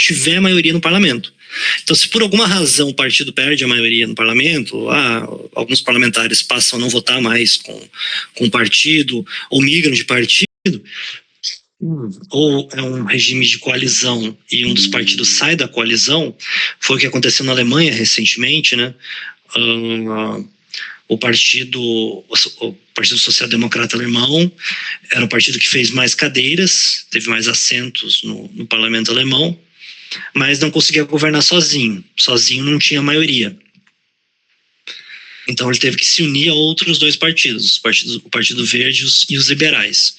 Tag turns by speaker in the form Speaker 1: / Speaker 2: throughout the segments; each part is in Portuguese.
Speaker 1: tiver maioria no parlamento. Então, se por alguma razão o partido perde a maioria no parlamento, alguns parlamentares passam a não votar mais com o partido, ou migram de partido, ou é um regime de coalizão e um dos partidos sai da coalizão, foi o que aconteceu na Alemanha recentemente, né? O Partido Social Democrata Alemão era o partido que fez mais cadeiras, teve mais assentos no parlamento alemão, mas não conseguia governar sozinho não tinha maioria. Então ele teve que se unir a outros dois partidos, o Partido Verde e os liberais.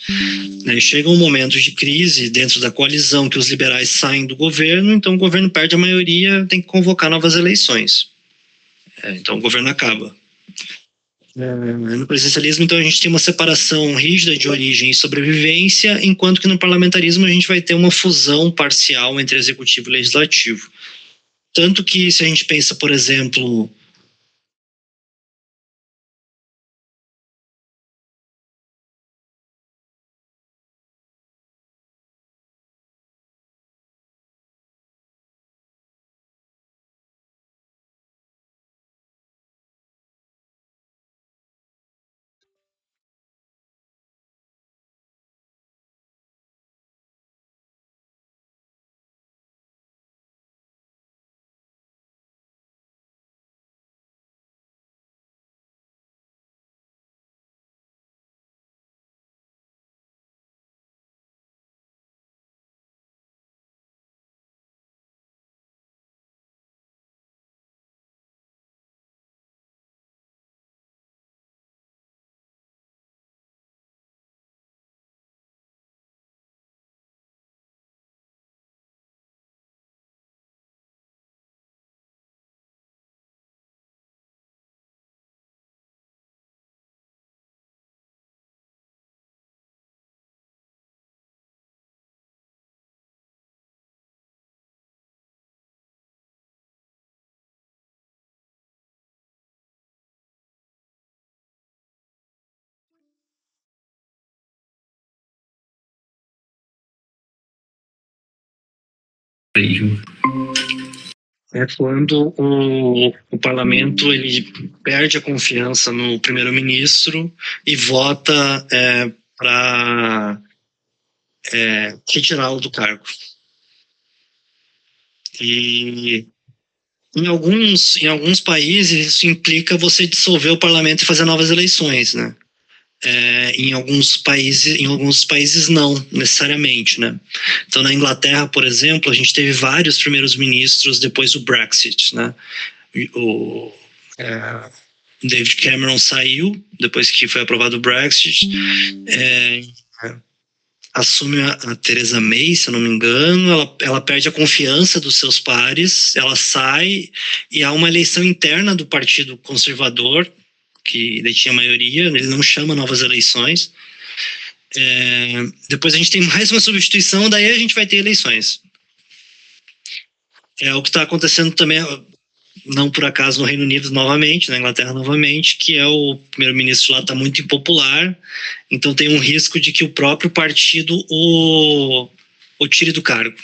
Speaker 1: Chega um momento de crise dentro da coalizão que os liberais saem do governo, então o governo perde a maioria, tem que convocar novas eleições. Então o governo acaba. No presidencialismo, então, a gente tem uma separação rígida de origem e sobrevivência, enquanto que no parlamentarismo a gente vai ter uma fusão parcial entre executivo e legislativo. Tanto que, se a gente pensa, por exemplo, é quando o parlamento ele perde a confiança no primeiro-ministro e vota para retirá-lo do cargo. E em alguns países isso implica você dissolver o parlamento e fazer novas eleições, né? Em alguns países não necessariamente, né? Então, na Inglaterra, por exemplo, a gente teve vários primeiros ministros depois do Brexit, né? O David Cameron saiu depois que foi aprovado o Brexit, assume a Theresa May, se eu não me engano, ela perde a confiança dos seus pares, ela sai e há uma eleição interna do Partido Conservador, que detinha a maioria, ele não chama novas eleições. Depois a gente tem mais uma substituição, daí a gente vai ter eleições. É o que está acontecendo também, não por acaso no Reino Unido novamente, na Inglaterra novamente, que o primeiro-ministro lá está muito impopular, então tem um risco de que o próprio partido o tire do cargo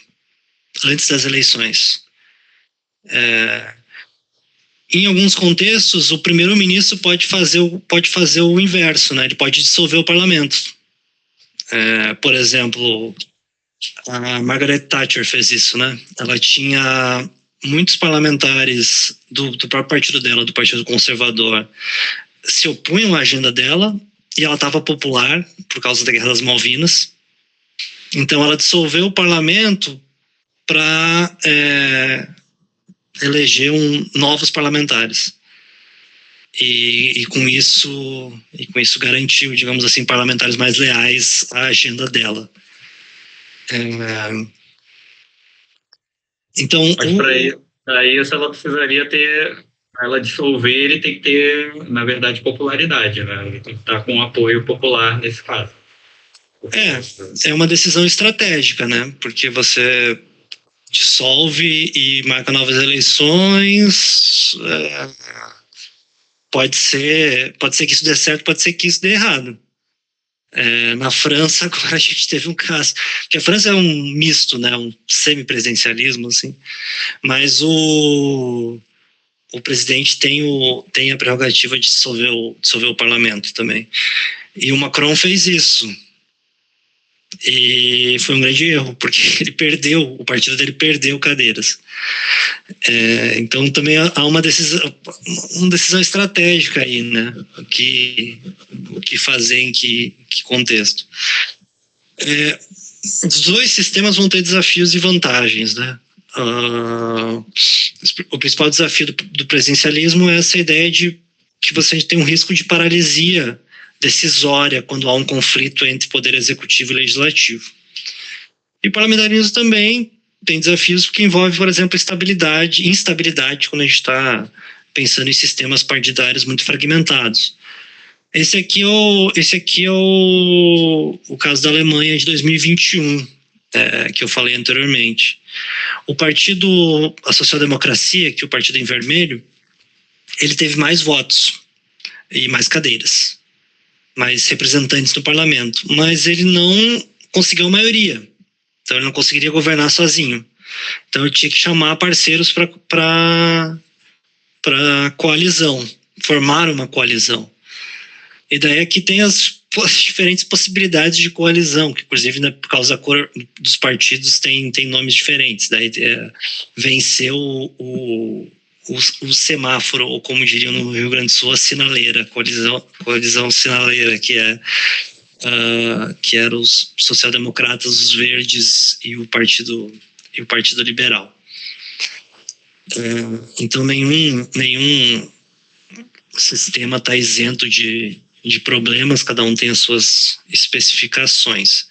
Speaker 1: antes das eleições. Em alguns contextos, o primeiro-ministro pode fazer o inverso, né? Ele pode dissolver o parlamento. Por exemplo, a Margaret Thatcher fez isso, né? Ela tinha muitos parlamentares do próprio partido dela, do Partido Conservador, se opunham à agenda dela e ela estava popular por causa da Guerra das Malvinas. Então ela dissolveu o parlamento para eleger novos parlamentares. E com isso garantiu, digamos assim, parlamentares mais leais à agenda dela. Então,
Speaker 2: mas para isso ela precisaria ter, para ela dissolver, ele tem que ter, na verdade, popularidade, né? Ele tem que estar com apoio popular nesse caso.
Speaker 1: É uma decisão estratégica, né? Porque você dissolve e marca novas eleições. Pode ser que isso dê certo, pode ser que isso dê errado. Na França, agora a gente teve um caso, porque a França é um misto, né, um semipresidencialismo, assim, mas o presidente tem a prerrogativa de dissolver o parlamento também. E o Macron fez isso. E foi um grande erro, porque o partido dele perdeu cadeiras. Então também há uma decisão estratégica aí, né? O que fazer, em que contexto. Os dois sistemas vão ter desafios e vantagens, né? O principal desafio do presidencialismo é essa ideia de que você tem um risco de paralisia decisória quando há um conflito entre poder executivo e legislativo. E o parlamentarismo também tem desafios que envolvem, por exemplo, instabilidade quando a gente está pensando em sistemas partidários muito fragmentados. Esse aqui é o caso da Alemanha de 2021, que eu falei anteriormente. A social-democracia, que é o partido em vermelho, ele teve mais votos e mais cadeiras, mais representantes no parlamento, mas ele não conseguiu a maioria, então ele não conseguiria governar sozinho. Então ele tinha que chamar parceiros para coalizão, formar uma coalizão. E daí aqui tem as diferentes possibilidades de coalizão, que inclusive, né, por causa da cor dos partidos tem nomes diferentes. Daí venceu o semáforo, ou como diriam no Rio Grande do Sul, a sinaleira, coalizão sinaleira, que era os social-democratas, os verdes e o Partido Liberal. Então nenhum sistema está isento de problemas, cada um tem as suas especificações.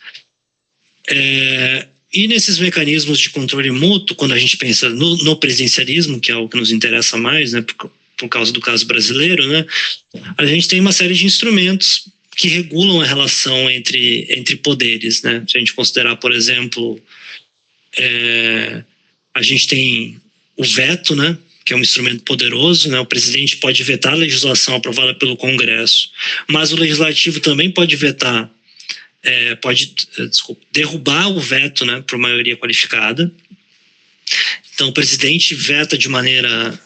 Speaker 1: E nesses mecanismos de controle mútuo, quando a gente pensa no presidencialismo, que é o que nos interessa mais, né, por causa do caso brasileiro, né, a gente tem uma série de instrumentos que regulam a relação entre poderes, né? Se a gente considerar, por exemplo, a gente tem o veto, né, que é um instrumento poderoso, né? O presidente pode vetar a legislação aprovada pelo Congresso, mas o legislativo também pode vetar, derrubar o veto, né, por maioria qualificada. Então o presidente veta de maneira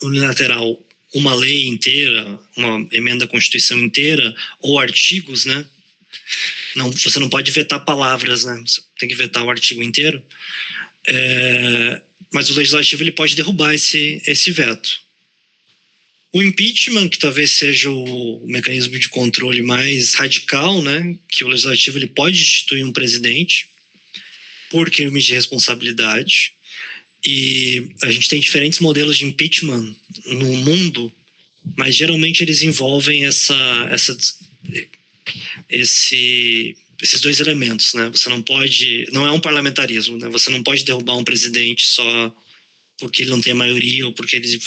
Speaker 1: unilateral uma lei inteira, uma emenda à Constituição inteira, ou artigos, né? Você não pode vetar palavras, né? Você tem que vetar o artigo inteiro. Mas o legislativo ele pode derrubar esse veto. O impeachment, que talvez seja o mecanismo de controle mais radical, né, que o legislativo ele pode destituir um presidente por crimes de responsabilidade. E a gente tem diferentes modelos de impeachment no mundo, mas geralmente eles envolvem esses dois elementos, né? Você não é um parlamentarismo, né? Você não pode derrubar um presidente só porque ele não tem a maioria ou porque ele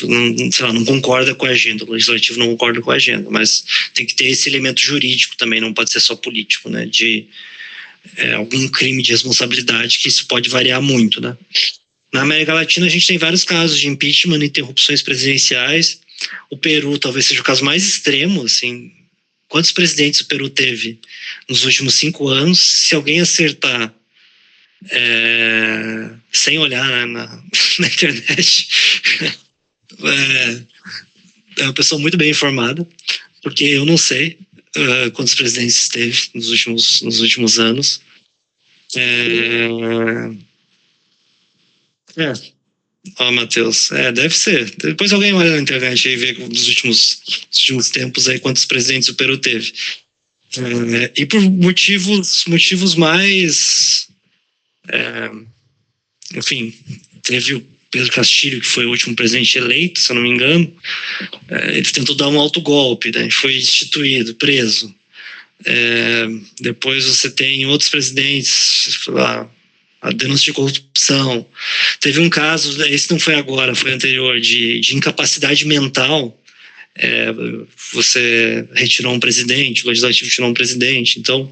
Speaker 1: não concorda com a agenda, o legislativo não concorda com a agenda, mas tem que ter esse elemento jurídico também, não pode ser só político, né? De algum crime de responsabilidade, que isso pode variar muito, né? Na América Latina a gente tem vários casos de impeachment e interrupções presidenciais. O Peru talvez seja o caso mais extremo, assim. Quantos presidentes o Peru teve nos últimos 5 anos? Se alguém acertar sem olhar, né, na internet, é uma pessoa muito bem informada, porque eu não sei quantos presidentes teve nos últimos anos. Matheus, deve ser. Depois alguém olha na internet e vê nos últimos tempos aí quantos presidentes o Peru teve. E por motivos mais... enfim, teve o Pedro Castilho, que foi o último presidente eleito, se eu não me engano. Ele tentou dar um autogolpe, né? Foi destituído, preso. Depois você tem outros presidentes, a denúncia de corrupção. Teve um caso, esse não foi agora, foi anterior, de incapacidade mental. Você retirou um presidente, o legislativo tirou um presidente. Então,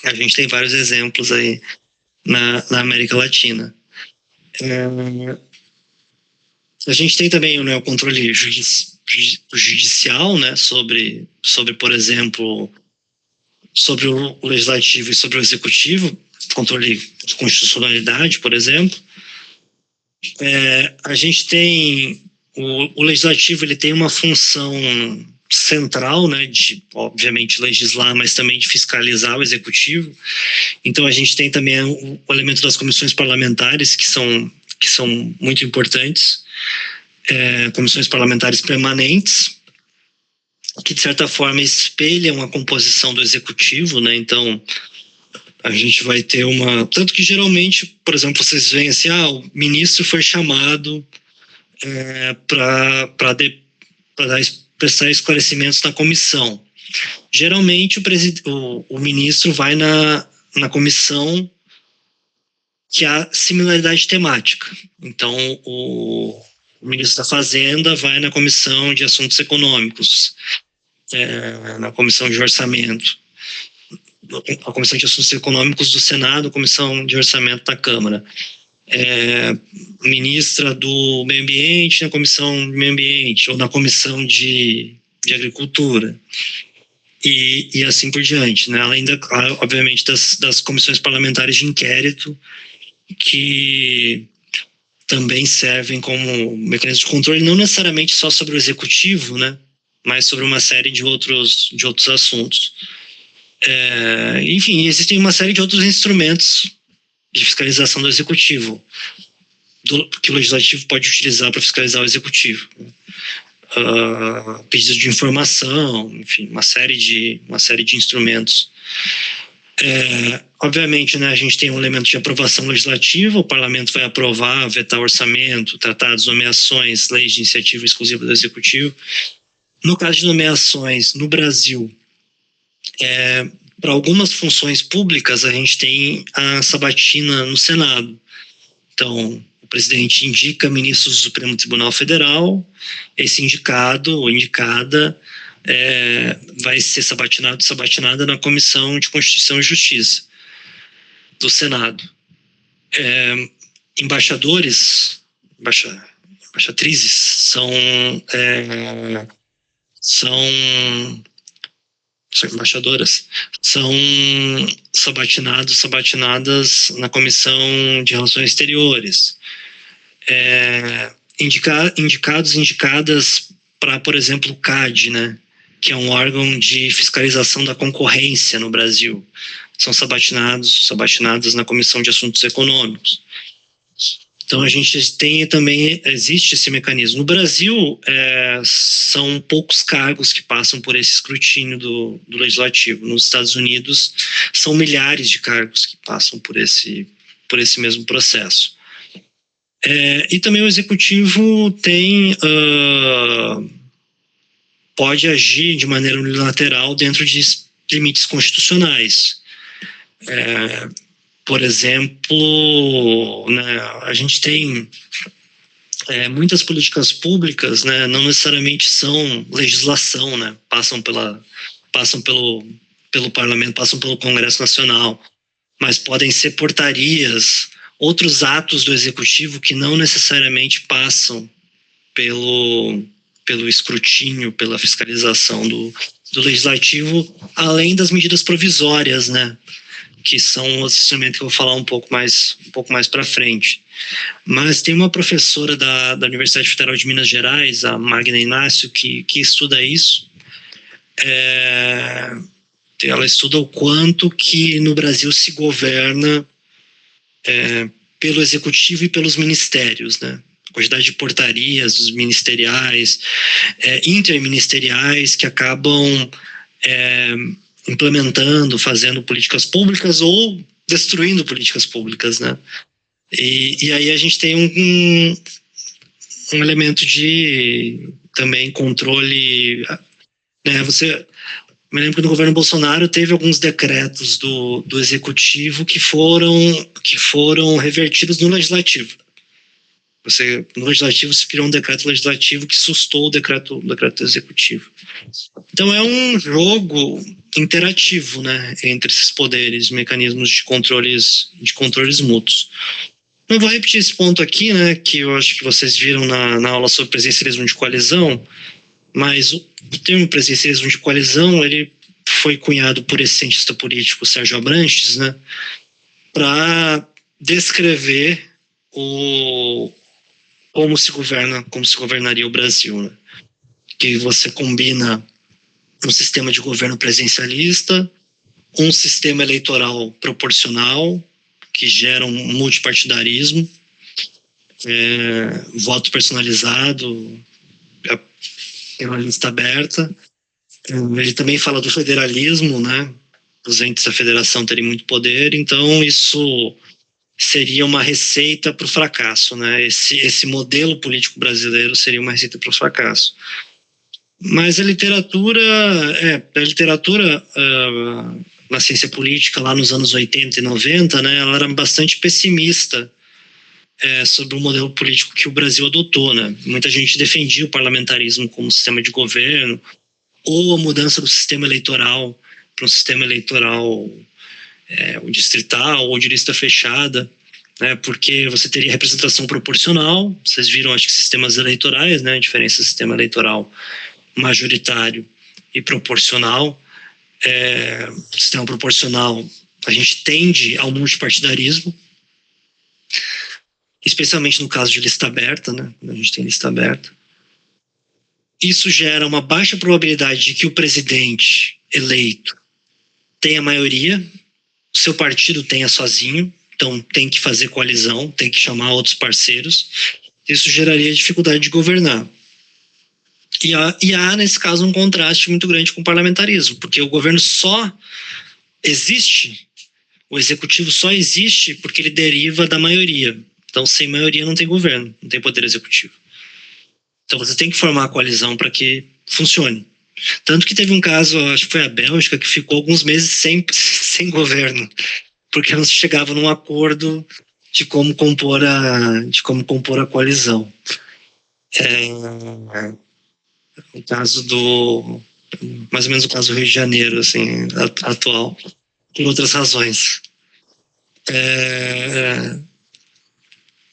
Speaker 1: a gente tem vários exemplos aí na América Latina. A gente tem também, né, o controle judicial, né, sobre, por exemplo, sobre o legislativo e sobre o executivo, controle de constitucionalidade, por exemplo. A gente tem o legislativo, ele tem uma função central, né, de obviamente legislar, mas também de fiscalizar o executivo. Então a gente tem também o elemento das comissões parlamentares, que são muito importantes, comissões parlamentares permanentes, que de certa forma espelham a composição do executivo, né? Então a gente vai ter tanto que geralmente, por exemplo, vocês veem assim, o ministro foi chamado para prestar esclarecimentos na comissão. Geralmente o ministro vai na comissão que há similaridade temática. Então o ministro da Fazenda vai na comissão de assuntos econômicos, na comissão de orçamento, a comissão de assuntos econômicos do Senado, a comissão de orçamento da Câmara. Ministra do Meio Ambiente na comissão de Meio Ambiente, ou na comissão de Agricultura, e assim por diante, né? Além, obviamente, das comissões parlamentares de inquérito, que também servem como mecanismo de controle, não necessariamente só sobre o executivo, né? Mas sobre uma série de outros assuntos. Enfim, existem uma série de outros instrumentos de fiscalização do executivo, que o legislativo pode utilizar para fiscalizar o executivo. Pedidos de informação, enfim, uma série de instrumentos. Obviamente, né, a gente tem um elemento de aprovação legislativa, o parlamento vai aprovar, vetar orçamento, tratados, nomeações, leis de iniciativa exclusiva do executivo. No caso de nomeações no Brasil, para algumas funções públicas, a gente tem a sabatina no Senado. Então, o presidente indica ministros do Supremo Tribunal Federal, esse indicado ou indicada vai ser sabatinada na Comissão de Constituição e Justiça do Senado. Embaixadores, embaixatrizes são embaixadoras, são sabatinadas na Comissão de Relações Exteriores. Indicadas para, por exemplo, o CAD, né, que é um órgão de fiscalização da concorrência no Brasil. São sabatinadas na Comissão de Assuntos Econômicos. Então a gente tem também, existe esse mecanismo. No Brasil, são poucos cargos que passam por esse escrutínio do legislativo. Nos Estados Unidos, são milhares de cargos que passam por esse mesmo processo. E também o executivo pode agir de maneira unilateral dentro de limites constitucionais. Por exemplo, né, a gente tem muitas políticas públicas, né, não necessariamente são legislação, né, passam pelo Parlamento, passam pelo Congresso Nacional, mas podem ser portarias, outros atos do Executivo que não necessariamente passam pelo escrutínio, pela fiscalização do Legislativo, além das medidas provisórias, né, que são os instrumentos que eu vou falar um pouco mais para frente. Mas tem uma professora da Universidade Federal de Minas Gerais, a Magna Inácio, que estuda isso. Ela estuda o quanto que no Brasil se governa pelo Executivo e pelos ministérios, né? A quantidade de portarias, os ministeriais, interministeriais, que acabam implementando, fazendo políticas públicas ou destruindo políticas públicas, né? E aí a gente tem um elemento de também controle, né? Me lembro que no governo Bolsonaro teve alguns decretos do Executivo que foram revertidos no Legislativo. No Legislativo se criou um decreto legislativo que sustou o decreto Executivo. Então é um jogo interativo, né, entre esses poderes, mecanismos de controles mútuos. Não vou repetir esse ponto aqui, né, que eu acho que vocês viram na aula sobre presidencialismo de coalizão, mas o termo presidencialismo de coalizão, ele foi cunhado por esse cientista político Sérgio Abranches, né, para descrever como se governaria o Brasil, né? Que você combina um sistema de governo presidencialista, um sistema eleitoral proporcional, que gera um multipartidarismo, voto personalizado, pela lista aberta. Ele também fala do federalismo, né? Os entes da federação terem muito poder, então isso seria uma receita para o fracasso, né? Esse modelo político brasileiro seria uma receita para o fracasso. Mas a literatura na ciência política lá nos anos 80 e 90, né, ela era bastante pessimista sobre o modelo político que o Brasil adotou, né? Muita gente defendia o parlamentarismo como sistema de governo, ou a mudança do sistema eleitoral para um sistema eleitoral distrital ou de lista fechada, né? Porque você teria representação proporcional. Vocês viram, acho que, sistemas eleitorais, né? A diferença do sistema eleitoral majoritário e proporcional. Sistema proporcional, a gente tende ao multipartidarismo, especialmente no caso de lista aberta, né? A gente tem lista aberta. Isso gera uma baixa probabilidade de que o presidente eleito tenha maioria, o seu partido tenha sozinho, então tem que fazer coalizão, tem que chamar outros parceiros. Isso geraria dificuldade de governar. E há, nesse caso, um contraste muito grande com o parlamentarismo, porque o governo só existe, o executivo só existe porque ele deriva da maioria. Então, sem maioria não tem governo, não tem poder executivo. Então, você tem que formar a coalizão para que funcione. Tanto que teve um caso, acho que foi a Bélgica, que ficou alguns meses sem governo, porque não se chegava num acordo de como compor a coalizão. O caso mais ou menos o caso do Rio de Janeiro, assim, atual, por outras razões.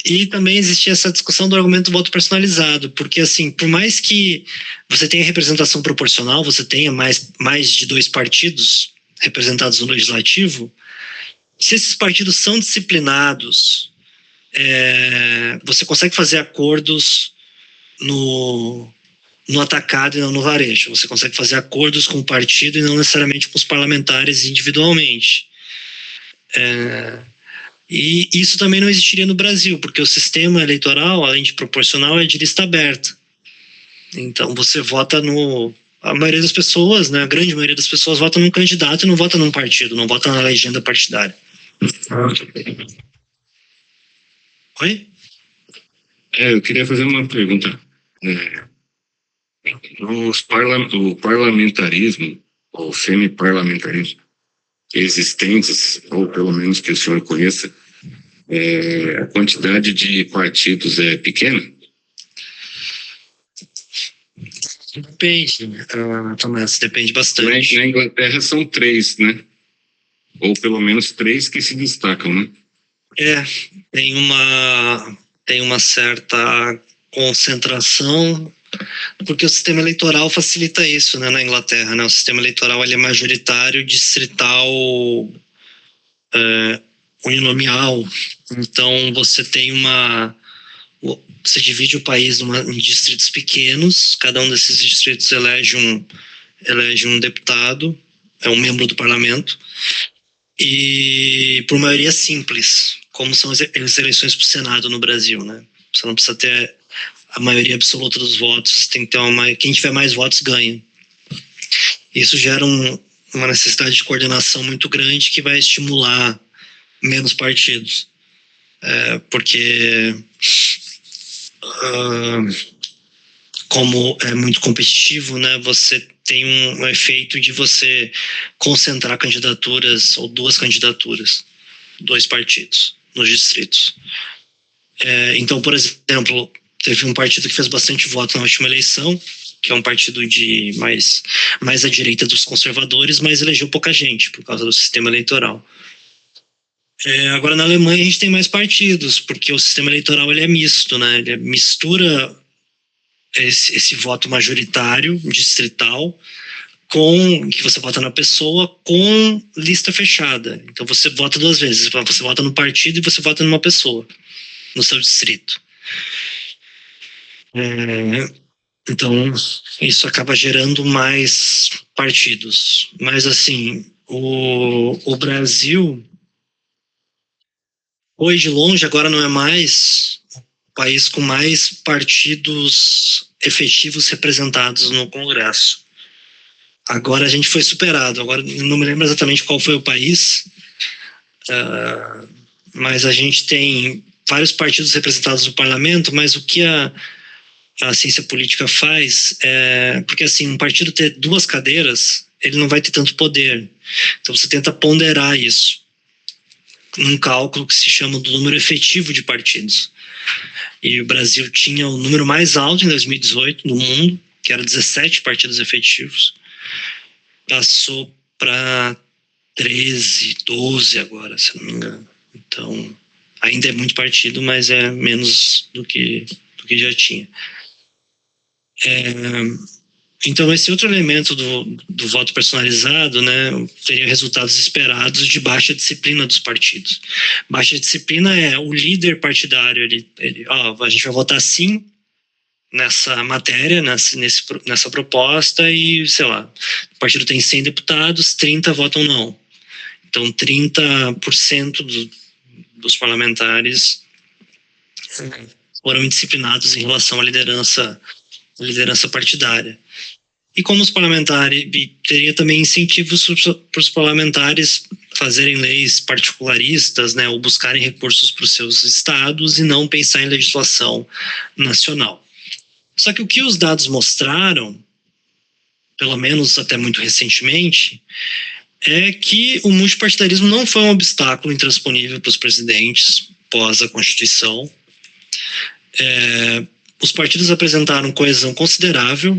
Speaker 1: E também existia essa discussão do argumento do voto personalizado, porque, assim, por mais que você tenha representação proporcional, você tenha mais de 2 partidos representados no legislativo, se esses partidos são disciplinados, você consegue fazer acordos no atacado e não no varejo. Você consegue fazer acordos com o partido e não necessariamente com os parlamentares individualmente. E isso também não existiria no Brasil, porque o sistema eleitoral, além de proporcional, é de lista aberta. Então você vota a maioria das pessoas, né, a grande maioria das pessoas vota num candidato e não vota num partido, não vota na legenda partidária. Oi?
Speaker 3: Eu queria fazer uma pergunta. O parlamentarismo, ou semi-parlamentarismo, existentes, ou pelo menos que o senhor conheça, a quantidade de partidos é pequena?
Speaker 1: Depende, Tomás, depende bastante.
Speaker 3: Na Inglaterra são 3, né? Ou pelo menos 3 que se destacam, né?
Speaker 1: Tem uma certa concentração, porque o sistema eleitoral facilita isso, né, na Inglaterra, né? O sistema eleitoral ele é majoritário, distrital, uninominal. Então você tem você divide o país em distritos pequenos, cada um desses distritos elege um deputado, um membro do parlamento, e por maioria simples, como são as eleições para o Senado no Brasil, né? Você não precisa ter a maioria absoluta dos votos, tem que ter quem tiver mais votos ganha. Isso gera uma necessidade de coordenação muito grande que vai estimular menos partidos, porque como é muito competitivo, né, você tem um efeito de você concentrar candidaturas ou 2 candidaturas, 2 partidos nos distritos. Então, por exemplo, teve um partido que fez bastante voto na última eleição, que é um partido mais à direita dos conservadores, mas elegeu pouca gente por causa do sistema eleitoral. Agora, na Alemanha, a gente tem mais partidos, porque o sistema eleitoral ele é misto, né? Ele mistura esse voto majoritário, distrital, que você vota na pessoa com lista fechada. Então você vota 2 vezes, você vota no partido e você vota numa pessoa, no seu distrito. Então isso acaba gerando mais partidos. Mas assim, o Brasil, hoje de longe, agora não é mais o país com mais partidos efetivos representados no Congresso. Agora a gente foi superado. Agora não me lembro exatamente qual foi o país, mas a gente tem vários partidos representados no parlamento, mas o que a ciência política faz é... Porque assim, um partido ter 2 cadeiras, ele não vai ter tanto poder. Então você tenta ponderar isso num cálculo que se chama do número efetivo de partidos. E o Brasil tinha o número mais alto em 2018 no mundo, que era 17 partidos efetivos. Passou para 13, 12 agora, se eu não me engano. Então, ainda é muito partido, mas é menos do que já tinha. Então, esse outro elemento do voto personalizado, né, teria resultados esperados de baixa disciplina dos partidos. Baixa disciplina é o líder partidário, a gente vai votar sim nessa matéria, nessa proposta, e, sei lá, o partido tem 100 deputados, 30 votam não. Então, 30% dos parlamentares foram indisciplinados em relação à liderança partidária. E como os parlamentares, teria também incentivos para os parlamentares fazerem leis particularistas, né, ou buscarem recursos para os seus estados e não pensar em legislação nacional. Só que o que os dados mostraram, pelo menos até muito recentemente, é que o multipartidarismo não foi um obstáculo intransponível para os presidentes pós a Constituição. Os partidos apresentaram coesão considerável,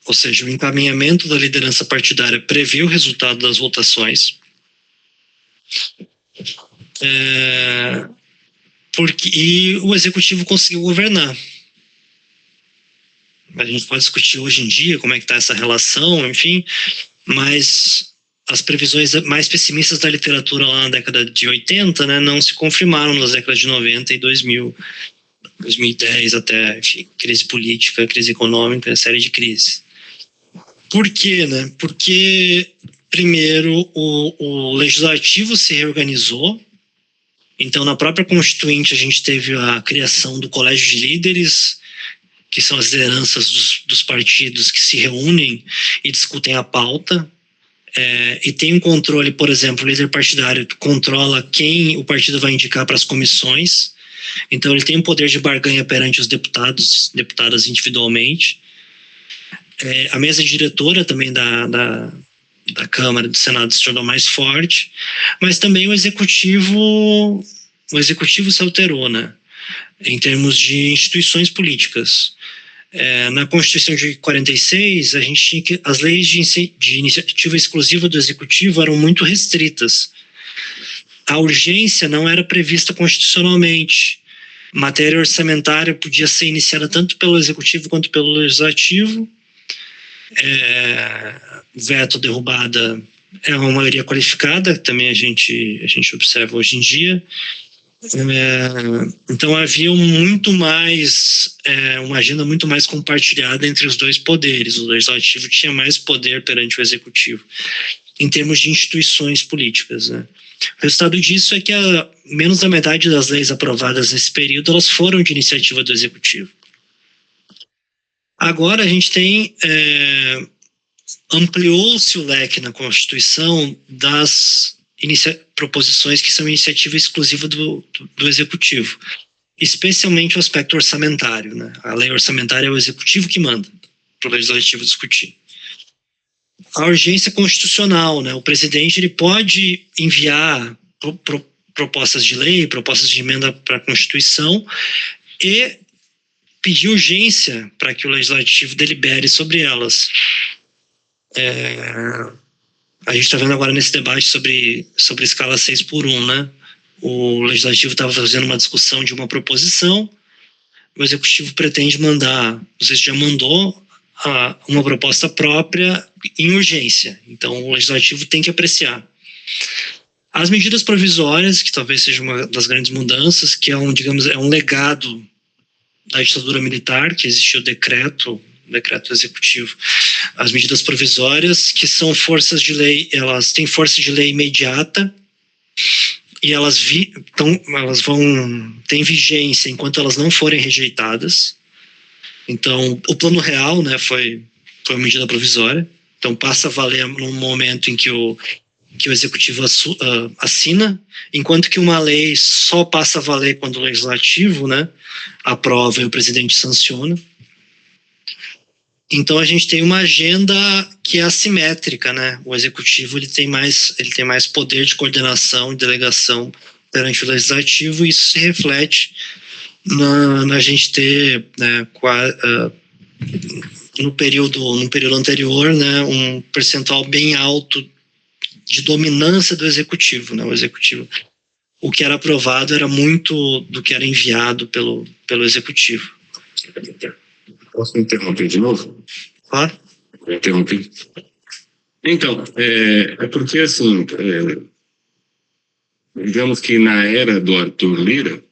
Speaker 1: ou seja, o encaminhamento da liderança partidária prevê o resultado das votações. E o executivo conseguiu governar. A gente pode discutir hoje em dia como é que está essa relação, enfim, mas as previsões mais pessimistas da literatura lá na década de 80, né, não se confirmaram nas décadas de 90 e 2000, 2010 até, enfim, crise política, crise econômica, série de crises. Por quê, né? Porque, primeiro, o legislativo se reorganizou. Então, na própria Constituinte, a gente teve a criação do Colégio de Líderes, que são as lideranças dos partidos que se reúnem e discutem a pauta. E tem um controle, por exemplo, o líder partidário controla quem o partido vai indicar para as comissões. Então, ele tem um poder de barganha perante os deputadas individualmente. A mesa diretora também da Câmara e do Senado se tornou mais forte, mas também o executivo se alterou, né, em termos de instituições políticas. Na Constituição de 46, a gente tinha que as leis de iniciativa exclusiva do executivo eram muito restritas. A urgência não era prevista constitucionalmente. Matéria orçamentária podia ser iniciada tanto pelo executivo quanto pelo legislativo. Veto, derrubada, é uma maioria qualificada, que também a gente observa hoje em dia. Então havia muito mais, uma agenda muito mais compartilhada entre os dois poderes. O legislativo tinha mais poder perante o executivo, em termos de instituições políticas, né? O resultado disso é que menos da metade das leis aprovadas nesse período elas foram de iniciativa do executivo. Agora a gente tem, ampliou-se o leque na Constituição das proposições que são iniciativa exclusiva do executivo, especialmente o aspecto orçamentário, né? A lei orçamentária é o executivo que manda para o legislativo discutir. A urgência constitucional, né? O presidente ele pode enviar propostas de lei, propostas de emenda para a Constituição e pedir urgência para que o legislativo delibere sobre elas. A gente está vendo agora nesse debate sobre escala 6:1, né? O legislativo estava fazendo uma discussão de uma proposição, o executivo pretende mandar, não sei se já mandou, uma proposta própria em urgência. Então, o legislativo tem que apreciar. As medidas provisórias, que talvez seja uma das grandes mudanças, que é um legado da ditadura militar, que existiu o decreto executivo. As medidas provisórias, que são forças de lei, elas têm força de lei imediata e elas vão ter vigência enquanto elas não forem rejeitadas. Então, o Plano Real, né, foi uma medida provisória. Então, passa a valer no momento em que o executivo assina, enquanto que uma lei só passa a valer quando o legislativo, né, aprova e o presidente sanciona. Então a gente tem uma agenda que é assimétrica, né? O executivo ele tem mais poder de coordenação e delegação perante o legislativo, e isso se reflete na gente ter, né, no período anterior, né, um percentual bem alto de dominância do executivo, né? O que era aprovado era muito do que era enviado pelo executivo.
Speaker 3: Posso interromper de novo?
Speaker 1: Claro.
Speaker 3: Interromper. Então, é porque, assim, digamos que na era do Arthur Lira,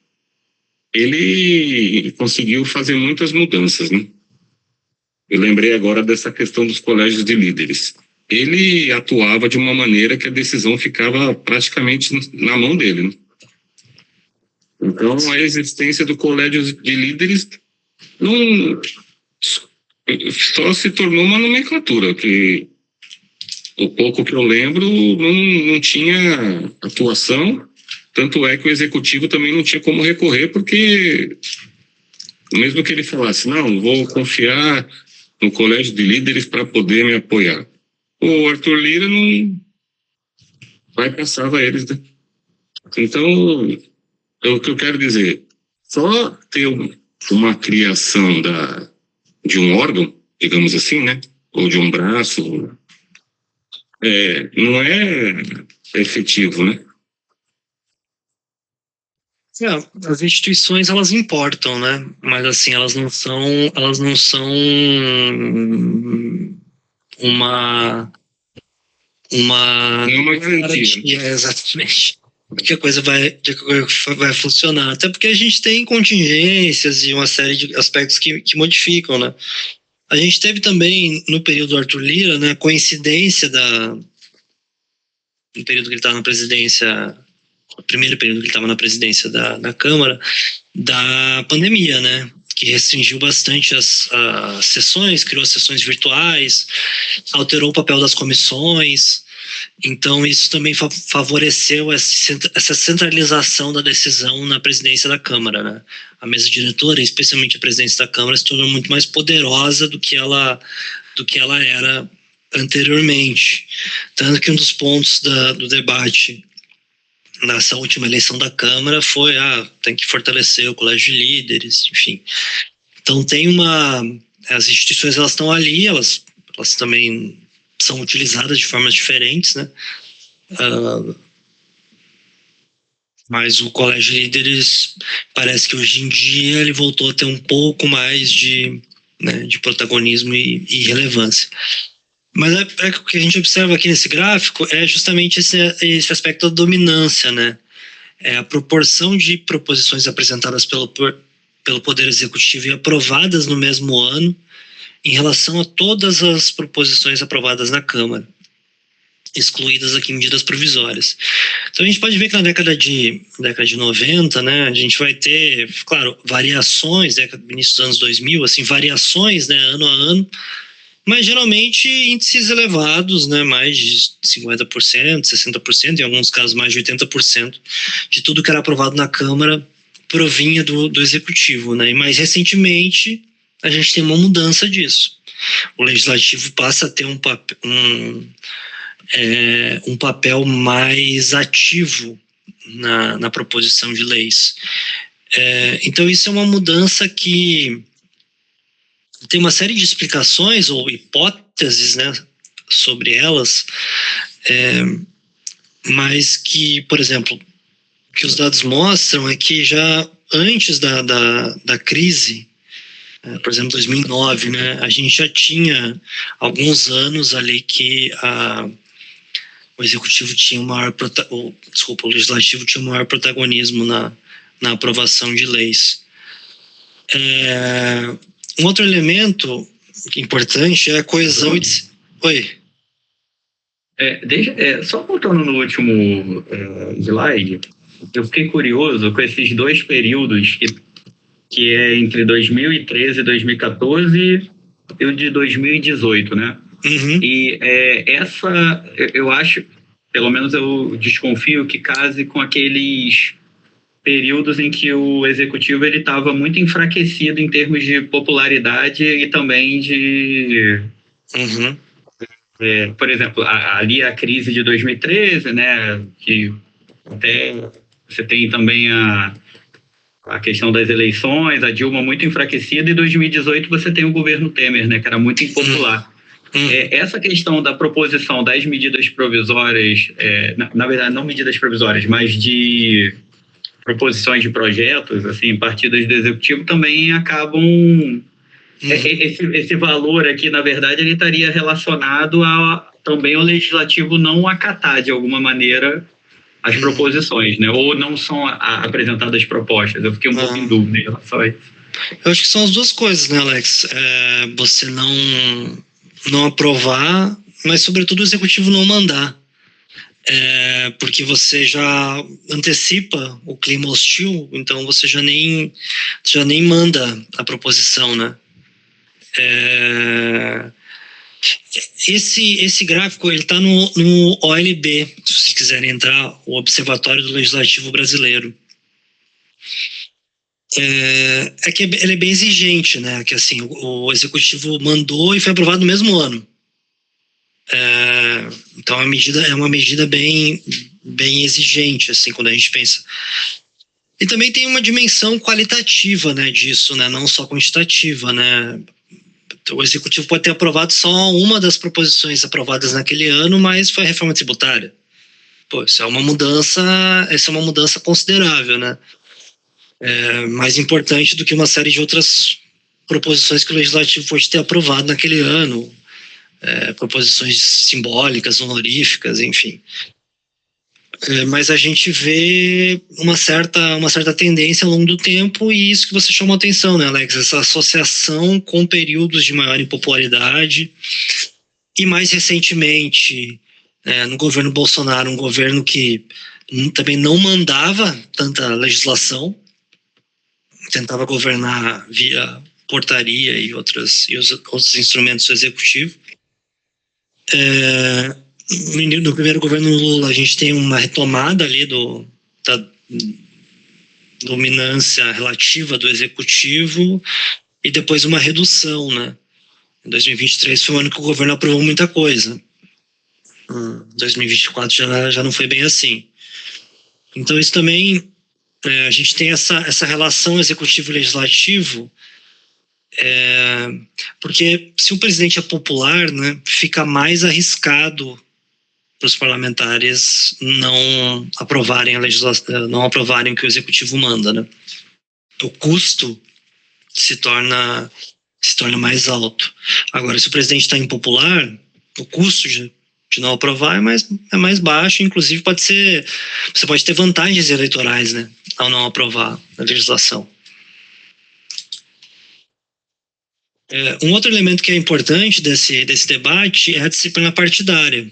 Speaker 3: ele conseguiu fazer muitas mudanças, né? Eu lembrei agora dessa questão dos colégios de líderes. Ele atuava de uma maneira que a decisão ficava praticamente na mão dele, né? Então, a existência do colégio de líderes só se tornou uma nomenclatura, que o pouco que eu lembro não tinha atuação, tanto é que o executivo também não tinha como recorrer, porque mesmo que ele falasse, não, vou confiar no colégio de líderes para poder me apoiar, o Arthur Lira não bypassava eles, né? Então, o que eu quero dizer, só ter uma criação de um órgão, digamos assim, né? Ou de um braço, não é efetivo, né?
Speaker 1: As instituições, elas importam, né? Mas assim, elas não são uma
Speaker 3: Não é uma garantia.
Speaker 1: Exatamente. Que a coisa vai funcionar. Até porque a gente tem contingências e uma série de aspectos que modificam, né? A gente teve também, no período do Arthur Lira, né, a coincidência no período que ele estava na presidência, o primeiro período que ele estava na presidência da Câmara, da pandemia, né? Que restringiu bastante as sessões, criou sessões virtuais, alterou o papel das comissões. Então, isso também favoreceu essa centralização da decisão na presidência da Câmara, né? A mesa diretora, especialmente a presidência da Câmara, se tornou muito mais poderosa do que ela era anteriormente. Tanto que um dos pontos do debate nessa última eleição da Câmara foi tem que fortalecer o colégio de líderes, enfim. Então, as instituições, elas estão ali, elas também são utilizadas de formas diferentes, né? Mas o colégio de líderes parece que hoje em dia ele voltou a ter um pouco mais de protagonismo e relevância. Mas o que a gente observa aqui nesse gráfico é justamente esse aspecto da dominância, né? É a proporção de proposições apresentadas pelo Poder Executivo e aprovadas no mesmo ano em relação a todas as proposições aprovadas na Câmara, excluídas aqui medidas provisórias. Então a gente pode ver que na década de 90, né, a gente vai ter, claro, variações, início dos anos 2000, assim, variações, né, ano a ano, mas geralmente índices elevados, né, mais de 50%, 60%, em alguns casos mais de 80% de tudo que era aprovado na Câmara provinha do Executivo, né, e mais recentemente a gente tem uma mudança disso. O Legislativo passa a ter um papel mais ativo na proposição de leis. Então isso é uma mudança que tem uma série de explicações ou hipóteses, né, sobre elas, mas que, por exemplo, o que os dados mostram é que já antes da crise, Por exemplo, 2009, né? A gente já tinha alguns anos ali que o executivo tinha o legislativo tinha um maior protagonismo na aprovação de leis. Um outro elemento importante é a coesão. Oi.
Speaker 2: Só voltando no último slide, eu fiquei curioso com esses dois períodos que é entre 2013 e 2014 e o de 2018, né?
Speaker 1: Uhum.
Speaker 2: E eu acho, pelo menos eu desconfio que case com aqueles períodos em que o executivo ele estava muito enfraquecido em termos de popularidade e também de...
Speaker 1: Uhum.
Speaker 2: por exemplo, ali a crise de 2013, né? Que até você tem também a questão das eleições, a Dilma muito enfraquecida, e 2018 você tem o governo Temer, né, que era muito impopular. Essa questão da proposição das medidas provisórias, na verdade não medidas provisórias, mas de proposições de projetos, assim, partidas do executivo também acabam... Esse valor aqui, na verdade, ele estaria relacionado também ao legislativo não acatar, de alguma maneira, as proposições, né? Ou não são apresentadas propostas. Eu fiquei um pouco em dúvida em relação a isso.
Speaker 1: Eu acho que são as duas coisas, né, Alex? Você não aprovar, mas, sobretudo, o executivo não mandar. Porque você já antecipa o clima hostil, então você já nem manda a proposição, né? Esse gráfico ele está no OLB, se vocês quiserem entrar, o Observatório do Legislativo Brasileiro. Que ele é bem exigente, né? Que assim, o executivo mandou e foi aprovado no mesmo ano. Então é uma medida bem exigente, assim, quando a gente pensa. E também tem uma dimensão qualitativa, né, disso, né? Não só quantitativa, né? O executivo pode ter aprovado só uma das proposições aprovadas naquele ano, mas foi a reforma tributária. Isso é uma mudança considerável, né? Mais importante do que uma série de outras proposições que o legislativo pode ter aprovado naquele ano, proposições simbólicas, honoríficas, enfim. Mas a gente vê uma certa tendência ao longo do tempo, e isso que você chamou a atenção, né, Alex? Essa associação com períodos de maior impopularidade. E mais recentemente, no governo Bolsonaro, um governo que também não mandava tanta legislação, tentava governar via portaria e outros instrumentos do executivo. No primeiro governo Lula, a gente tem uma retomada ali da dominância relativa do executivo, e depois uma redução, né? Em 2023 foi um ano que o governo aprovou muita coisa. Em 2024 já não foi bem assim. Então isso também, a gente tem essa relação executivo-legislativo, porque se o presidente é popular, né, fica mais arriscado para os parlamentares não aprovarem a legislação, não aprovarem o que o executivo manda, né? O custo se torna mais alto. Agora, se o presidente está impopular, o custo de não aprovar é mais baixo. Inclusive você pode ter vantagens eleitorais, né, ao não aprovar a legislação. Um outro elemento que é importante desse debate é a disciplina partidária.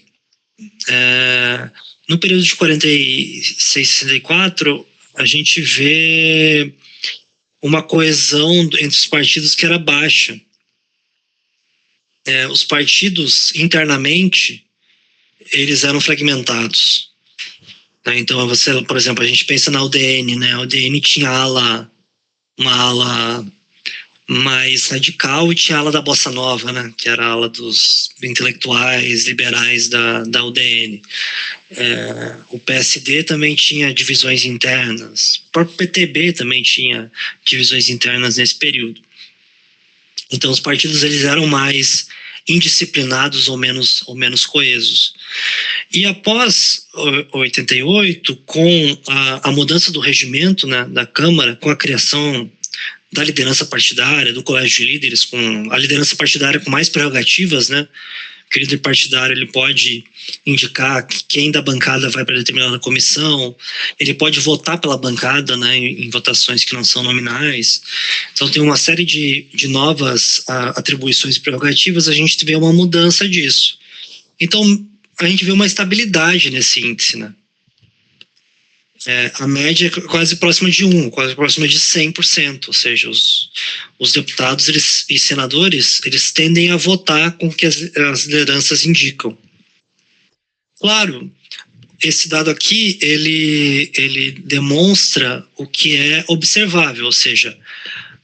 Speaker 1: No período de 46 e 64, a gente vê uma coesão entre os partidos que era baixa. Os partidos, internamente, eles eram fragmentados. Então, por exemplo, a gente pensa na UDN, né? A UDN tinha uma ala mais radical, e tinha a ala da Bossa Nova, né, que era a ala dos intelectuais liberais da UDN. O PSD também tinha divisões internas, o próprio PTB também tinha divisões internas nesse período. Então os partidos eles eram mais indisciplinados ou menos coesos. E após 88, com a mudança do regimento, né, da Câmara, com a criação da liderança partidária, do colégio de líderes, com a liderança partidária com mais prerrogativas, né? O líder partidário ele pode indicar quem da bancada vai para determinada comissão, ele pode votar pela bancada, né, em votações que não são nominais. Então tem uma série de novas atribuições e prerrogativas, a gente vê uma mudança disso. Então a gente vê uma estabilidade nesse índice, né? A média é quase próxima de 1, quase próxima de 100%, ou seja, os deputados e senadores, eles tendem a votar com o que as lideranças indicam. Claro, esse dado aqui, ele demonstra o que é observável, ou seja,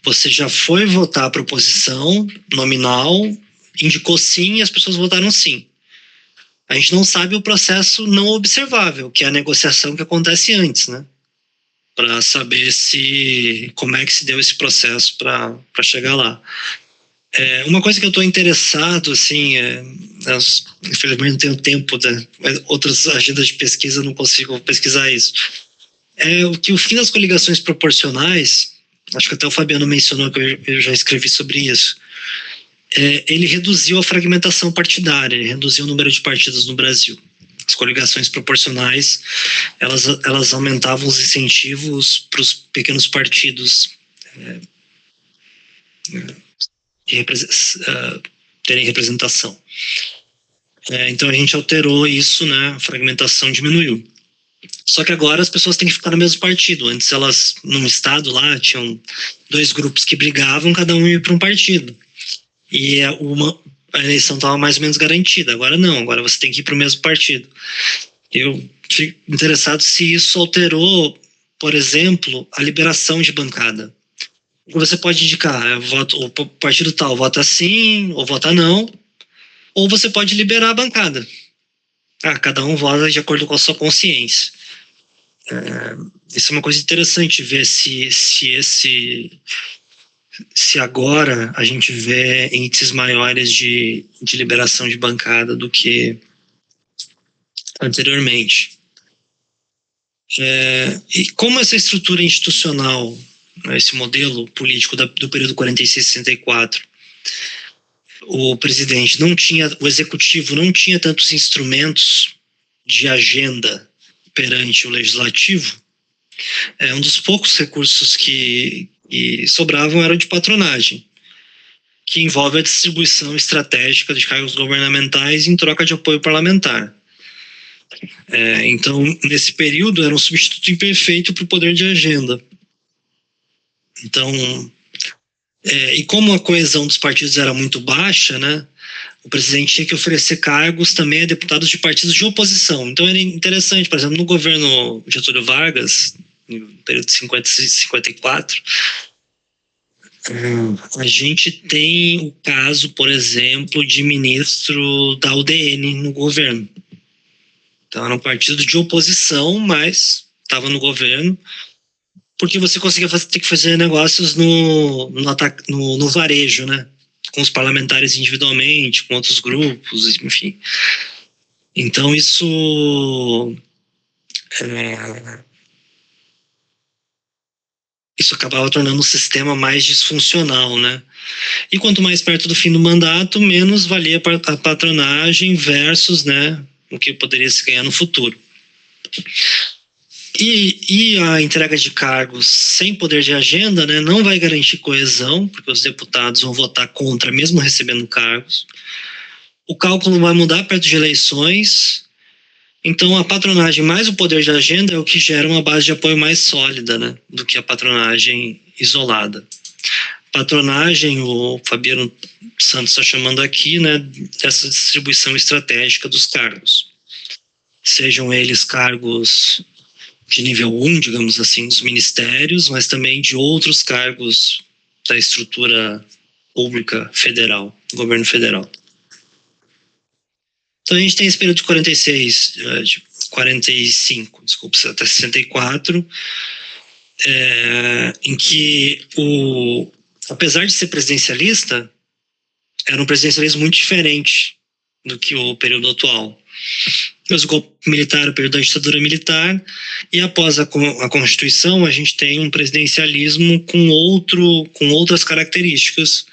Speaker 1: você já foi votar para oposição nominal, indicou sim e as pessoas votaram sim. A gente não sabe o processo não observável, que é a negociação que acontece antes, né? Para saber como é que se deu esse processo para chegar lá. Uma coisa que eu estou interessado, assim, infelizmente não tenho tempo, mas outras agendas de pesquisa eu não consigo pesquisar isso. O fim das coligações proporcionais, acho que até o Fabiano mencionou que eu já escrevi sobre isso. Ele reduziu a fragmentação partidária, ele reduziu o número de partidos no Brasil. As coligações proporcionais, elas aumentavam os incentivos para os pequenos partidos terem representação. Então a gente alterou isso, né? A fragmentação diminuiu. Só que agora as pessoas têm que ficar no mesmo partido. Antes elas, num estado lá, tinham 2 grupos que brigavam, cada um ia para um partido. E a eleição estava mais ou menos garantida. Agora não, agora você tem que ir para o mesmo partido. Eu fico interessado se isso alterou, por exemplo, a liberação de bancada. Você pode indicar, o partido tal vota sim ou vota não, ou você pode liberar a bancada. Cada um vota de acordo com a sua consciência. Isso é uma coisa interessante, ver se agora a gente vê índices maiores de liberação de bancada do que anteriormente. E como essa estrutura institucional, esse modelo político do período 46-64, o presidente o executivo não tinha tantos instrumentos de agenda perante o legislativo, um dos poucos recursos que sobravam era o de patronagem, que envolve a distribuição estratégica de cargos governamentais em troca de apoio parlamentar. Então, nesse período, era um substituto imperfeito para o poder de agenda. Então, e como a coesão dos partidos era muito baixa, né, o presidente tinha que oferecer cargos também a deputados de partidos de oposição. Então, era interessante, por exemplo, no governo Getúlio Vargas, no período de 50 e 54, a gente tem o caso, por exemplo, de ministro da UDN no governo. Então, era um partido de oposição, mas estava no governo, porque você conseguia ter que fazer negócios no varejo, né? Com os parlamentares individualmente, com outros grupos, enfim. Então, isso acabava tornando o sistema mais disfuncional, né? E quanto mais perto do fim do mandato, menos valia a patronagem versus, né, o que poderia se ganhar no futuro. E a entrega de cargos sem poder de agenda, né, não vai garantir coesão, porque os deputados vão votar contra mesmo recebendo cargos. O cálculo vai mudar perto de eleições. Então, a patronagem mais o poder de agenda é o que gera uma base de apoio mais sólida, né, do que a patronagem isolada. Patronagem, o Fabiano Santos está chamando aqui, né, dessa distribuição estratégica dos cargos. Sejam eles cargos de nível 1, digamos assim, dos ministérios, mas também de outros cargos da estrutura pública federal, do governo federal. Então, a gente tem esse período de 45, até 64, em que, apesar de ser presidencialista, era um presidencialismo muito diferente do que o período atual. Mas o golpe militar, o período da ditadura militar, e após a Constituição, a gente tem um presidencialismo com outras características,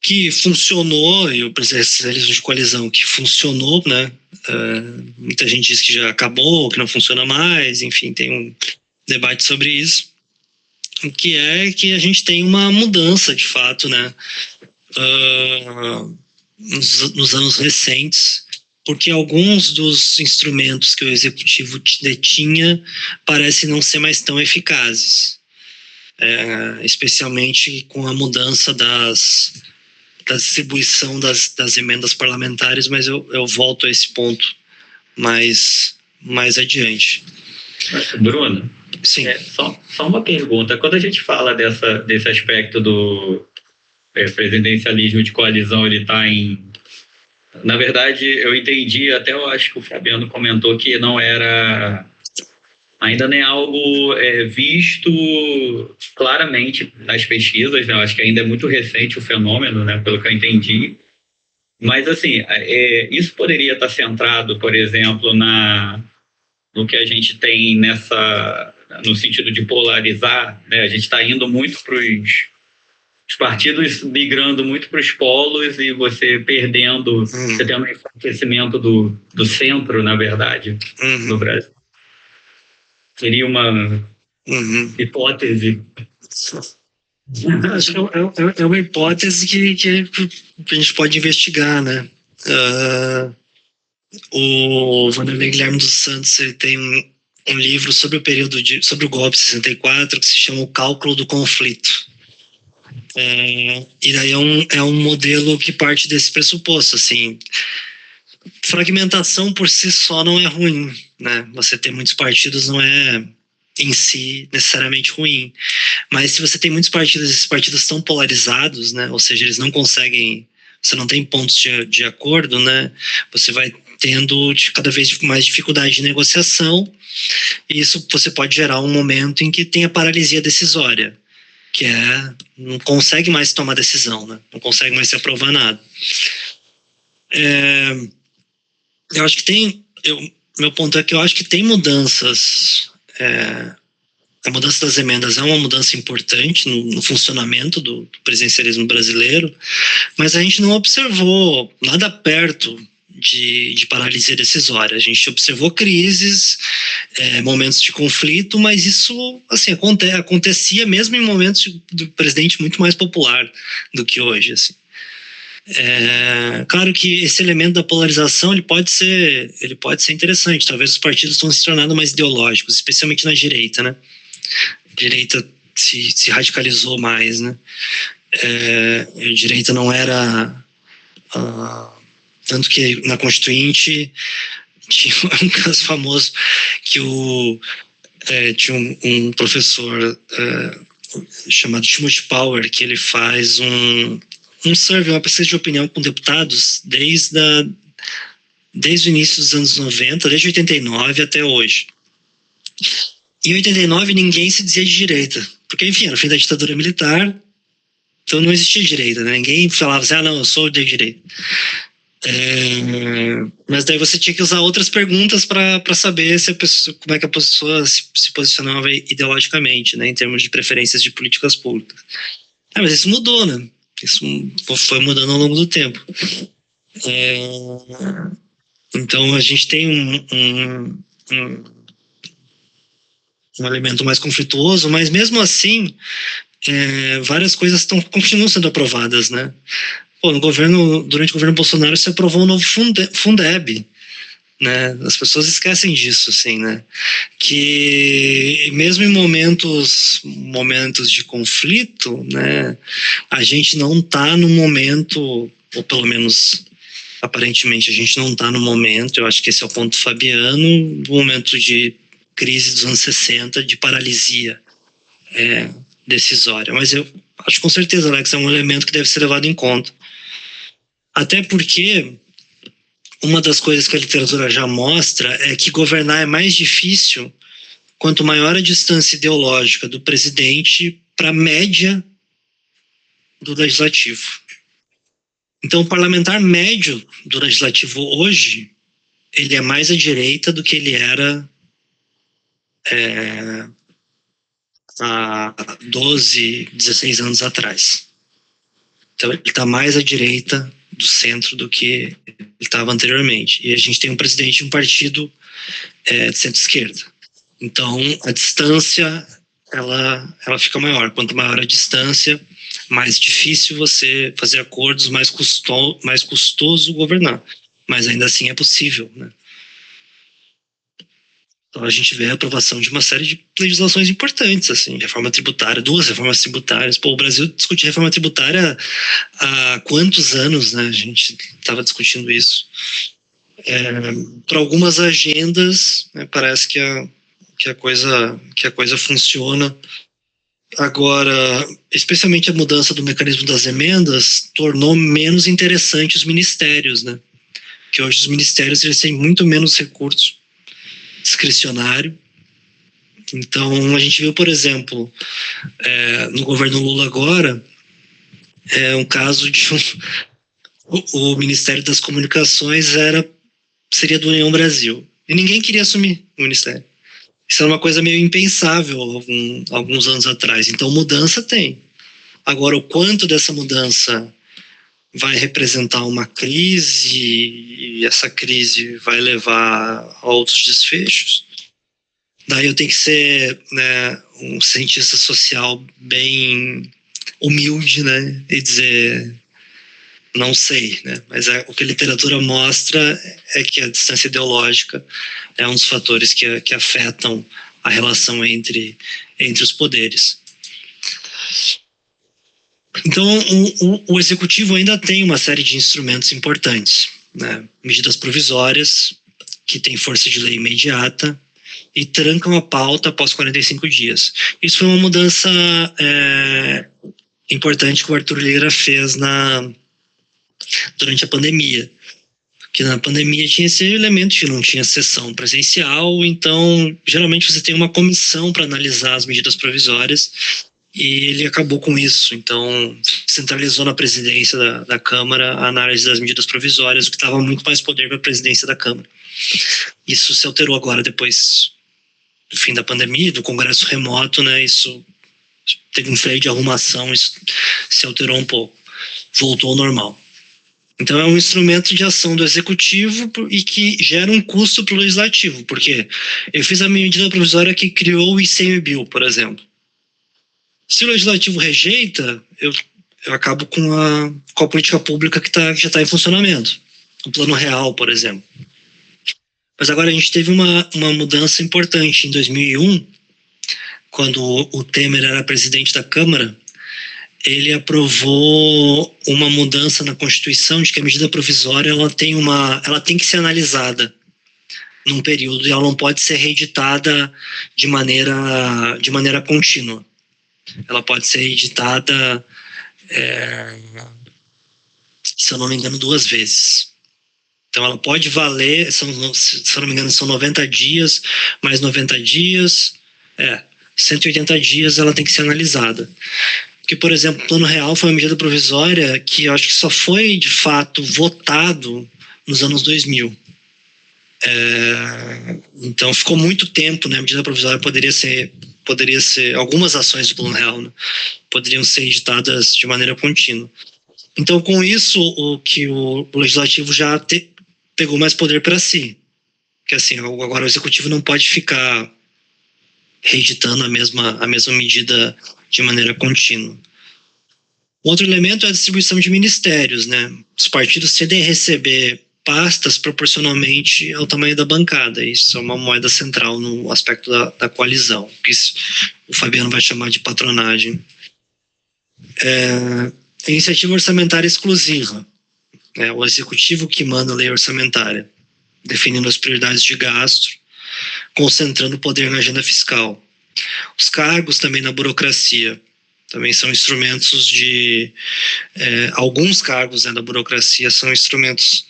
Speaker 1: que funcionou, e o presidencialismo de coalizão que funcionou, né? Muita gente diz que já acabou, que não funciona mais, enfim, tem um debate sobre isso, que é que a gente tem uma mudança, de fato, né? Nos anos recentes, porque alguns dos instrumentos que o executivo detinha parecem não ser mais tão eficazes, especialmente com a mudança da distribuição das emendas parlamentares, mas eu volto a esse ponto mais adiante.
Speaker 2: Bruno,
Speaker 1: Sim.
Speaker 2: Só uma pergunta. Quando a gente fala desse aspecto do presidencialismo de coalizão, ele está em... Na verdade, eu entendi, até eu acho que o Fabiano comentou que não era... Ainda nem algo visto claramente nas pesquisas, né? Eu acho que ainda é muito recente o fenômeno, né? Pelo que eu entendi. Mas, assim, isso poderia estar centrado, por exemplo, no que a gente tem no sentido de polarizar, né? A gente está indo muito para os partidos migrando muito para os polos e você perdendo, você tem um enfraquecimento do centro, na verdade, no Brasil. Seria uma hipótese.
Speaker 1: Acho que é uma hipótese que a gente pode investigar, né? O Vanderlei Guilherme dos Santos, ele tem um livro sobre o período sobre o golpe de 64 que se chama O Cálculo do Conflito. E daí é um modelo que parte desse pressuposto, assim, fragmentação por si só não é ruim, né? Você ter muitos partidos não é em si necessariamente ruim, mas se você tem muitos partidos, esses partidos estão polarizados, né? Ou seja, eles não conseguem, você não tem pontos de acordo, né? Você vai tendo cada vez mais dificuldade de negociação, e isso você pode gerar um momento em que tem a paralisia decisória, que não consegue mais tomar decisão, né? Não consegue mais se aprovar nada. Eu acho que meu ponto é que eu acho que tem mudanças. A mudança das emendas é uma mudança importante no funcionamento do presidencialismo brasileiro, mas a gente não observou nada perto de paralisia decisória. A gente observou crises, momentos de conflito, mas isso assim, acontecia mesmo em momentos do presidente muito mais popular do que hoje. Assim. Claro que esse elemento da polarização ele pode ser interessante. Talvez os partidos estão se tornando mais ideológicos, especialmente na direita, né? A direita se radicalizou mais, né? A direita não era... tanto que na Constituinte tinha um caso famoso que tinha um professor chamado Timothy Power, que ele faz um survey, uma pesquisa de opinião com deputados desde o início dos anos 90, desde 89 até hoje. Em 89 ninguém se dizia de direita, porque enfim, era o fim da ditadura militar, então não existia direita, né? Ninguém falava assim, não, eu sou de direita. Mas daí você tinha que usar outras perguntas para saber como é que a pessoa se posicionava ideologicamente, né, em termos de preferências de políticas públicas. Mas isso mudou, né? Isso foi mudando ao longo do tempo. Então a gente tem um elemento mais conflituoso, mas mesmo assim várias coisas continuam sendo aprovadas, né? Durante o governo Bolsonaro se aprovou um novo Fundeb, né? As pessoas esquecem disso, assim, né? Que mesmo em momentos de conflito, né? A gente não está no momento, ou pelo menos aparentemente a gente não está no momento, eu acho que esse é o ponto do Fabiano, do momento de crise dos anos 60, de paralisia decisória. Mas eu acho com certeza, Alex, é um elemento que deve ser levado em conta. Até porque uma das coisas que a literatura já mostra é que governar é mais difícil quanto maior a distância ideológica do presidente para a média do legislativo. Então, o parlamentar médio do legislativo hoje, ele é mais à direita do que ele era há 12, 16 anos atrás. Então, ele está mais à direita do centro do que ele estava anteriormente. E a gente tem um presidente de um partido de centro-esquerda. Então, a distância, ela fica maior. Quanto maior a distância, mais difícil você fazer acordos, mais custoso governar. Mas ainda assim é possível, né? Então a gente vê a aprovação de uma série de legislações importantes, assim, reforma tributária, 2 reformas tributárias. Pô, o Brasil discute reforma tributária há quantos anos, né? A gente estava discutindo isso. Para algumas agendas, né, parece que a coisa funciona. Agora, especialmente a mudança do mecanismo das emendas tornou menos interessante os ministérios, né? Que hoje os ministérios eles têm muito menos recurso discricionário. Então, a gente viu, por exemplo, no governo Lula agora, um caso de o Ministério das Comunicações seria do União Brasil. E ninguém queria assumir o ministério. Isso era uma coisa meio impensável alguns anos atrás. Então, mudança tem. Agora, o quanto dessa mudança vai representar uma crise e essa crise vai levar a outros desfechos, daí eu tenho que ser, né, um cientista social bem humilde, né, e dizer, não sei, né, mas o que a literatura mostra é que a distância ideológica é um dos fatores que afetam a relação entre os poderes. Então, o executivo ainda tem uma série de instrumentos importantes, né? Medidas provisórias, que têm força de lei imediata, e trancam a pauta após 45 dias. Isso foi uma mudança importante que o Arthur Lira fez durante a pandemia. Porque na pandemia tinha esse elemento que não tinha sessão presencial, então, geralmente você tem uma comissão para analisar as medidas provisórias, e ele acabou com isso. Então, centralizou na presidência da Câmara a análise das medidas provisórias, o que dava muito mais poder para a presidência da Câmara. Isso se alterou agora, depois do fim da pandemia, do Congresso remoto, né? Isso teve um freio de arrumação, isso se alterou um pouco, voltou ao normal. Então, é um instrumento de ação do Executivo e que gera um custo para o Legislativo, porque eu fiz a medida provisória que criou o ICMBio, por exemplo. Se o Legislativo rejeita, eu acabo com a política pública que já está em funcionamento. O Plano Real, por exemplo. Mas agora a gente teve uma mudança importante. Em 2001, quando o Temer era presidente da Câmara, ele aprovou uma mudança na Constituição de que a medida provisória ela tem que ser analisada num período e ela não pode ser reeditada de maneira contínua. Ela pode ser editada, se eu não me engano, 2 vezes. Então, ela pode valer, se eu não me engano, são 90 dias, mais 90 dias, 180 dias ela tem que ser analisada. Porque, por exemplo, o Plano Real foi uma medida provisória que eu acho que só foi, de fato, votado nos anos 2000. Então, ficou muito tempo, né? A medida provisória poderia ser algumas ações do Plano Real, né, poderiam ser editadas de maneira contínua. Então, com isso, o Legislativo já pegou mais poder para si. Porque, assim, agora o Executivo não pode ficar reeditando a mesma medida de maneira contínua. Outro elemento é a distribuição de ministérios, né? Os partidos tendem a receber pastas proporcionalmente ao tamanho da bancada. Isso é uma moeda central no aspecto da coalizão, que o Fabiano vai chamar de patronagem. Iniciativa orçamentária exclusiva. O executivo que manda a lei orçamentária, definindo as prioridades de gasto, concentrando o poder na agenda fiscal. Os cargos também na burocracia também são instrumentos de... alguns cargos, né, da burocracia são instrumentos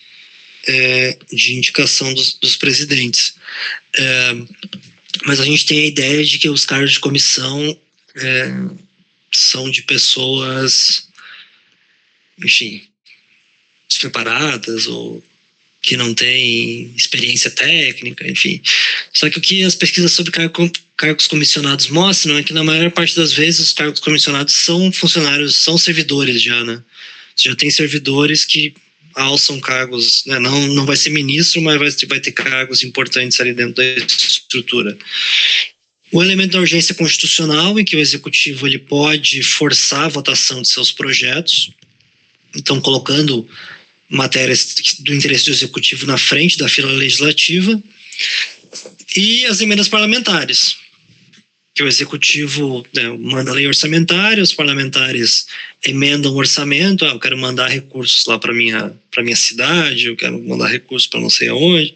Speaker 1: de indicação dos presidentes. Mas a gente tem a ideia de que os cargos de comissão são de pessoas, enfim, despreparadas ou que não têm experiência técnica, enfim. Só que o que as pesquisas sobre cargos comissionados mostram é que na maior parte das vezes os cargos comissionados são funcionários, são servidores já, né? Você já tem servidores que alçam cargos, né? Não vai ser ministro, mas vai ter cargos importantes ali dentro da estrutura. O elemento da urgência constitucional, em que o executivo ele pode forçar a votação de seus projetos, então colocando matérias do interesse do executivo na frente da fila legislativa, e as emendas parlamentares, que o executivo, né, manda lei orçamentária, os parlamentares emendam o orçamento, eu quero mandar recursos lá para minha cidade, eu quero mandar recursos para não sei aonde.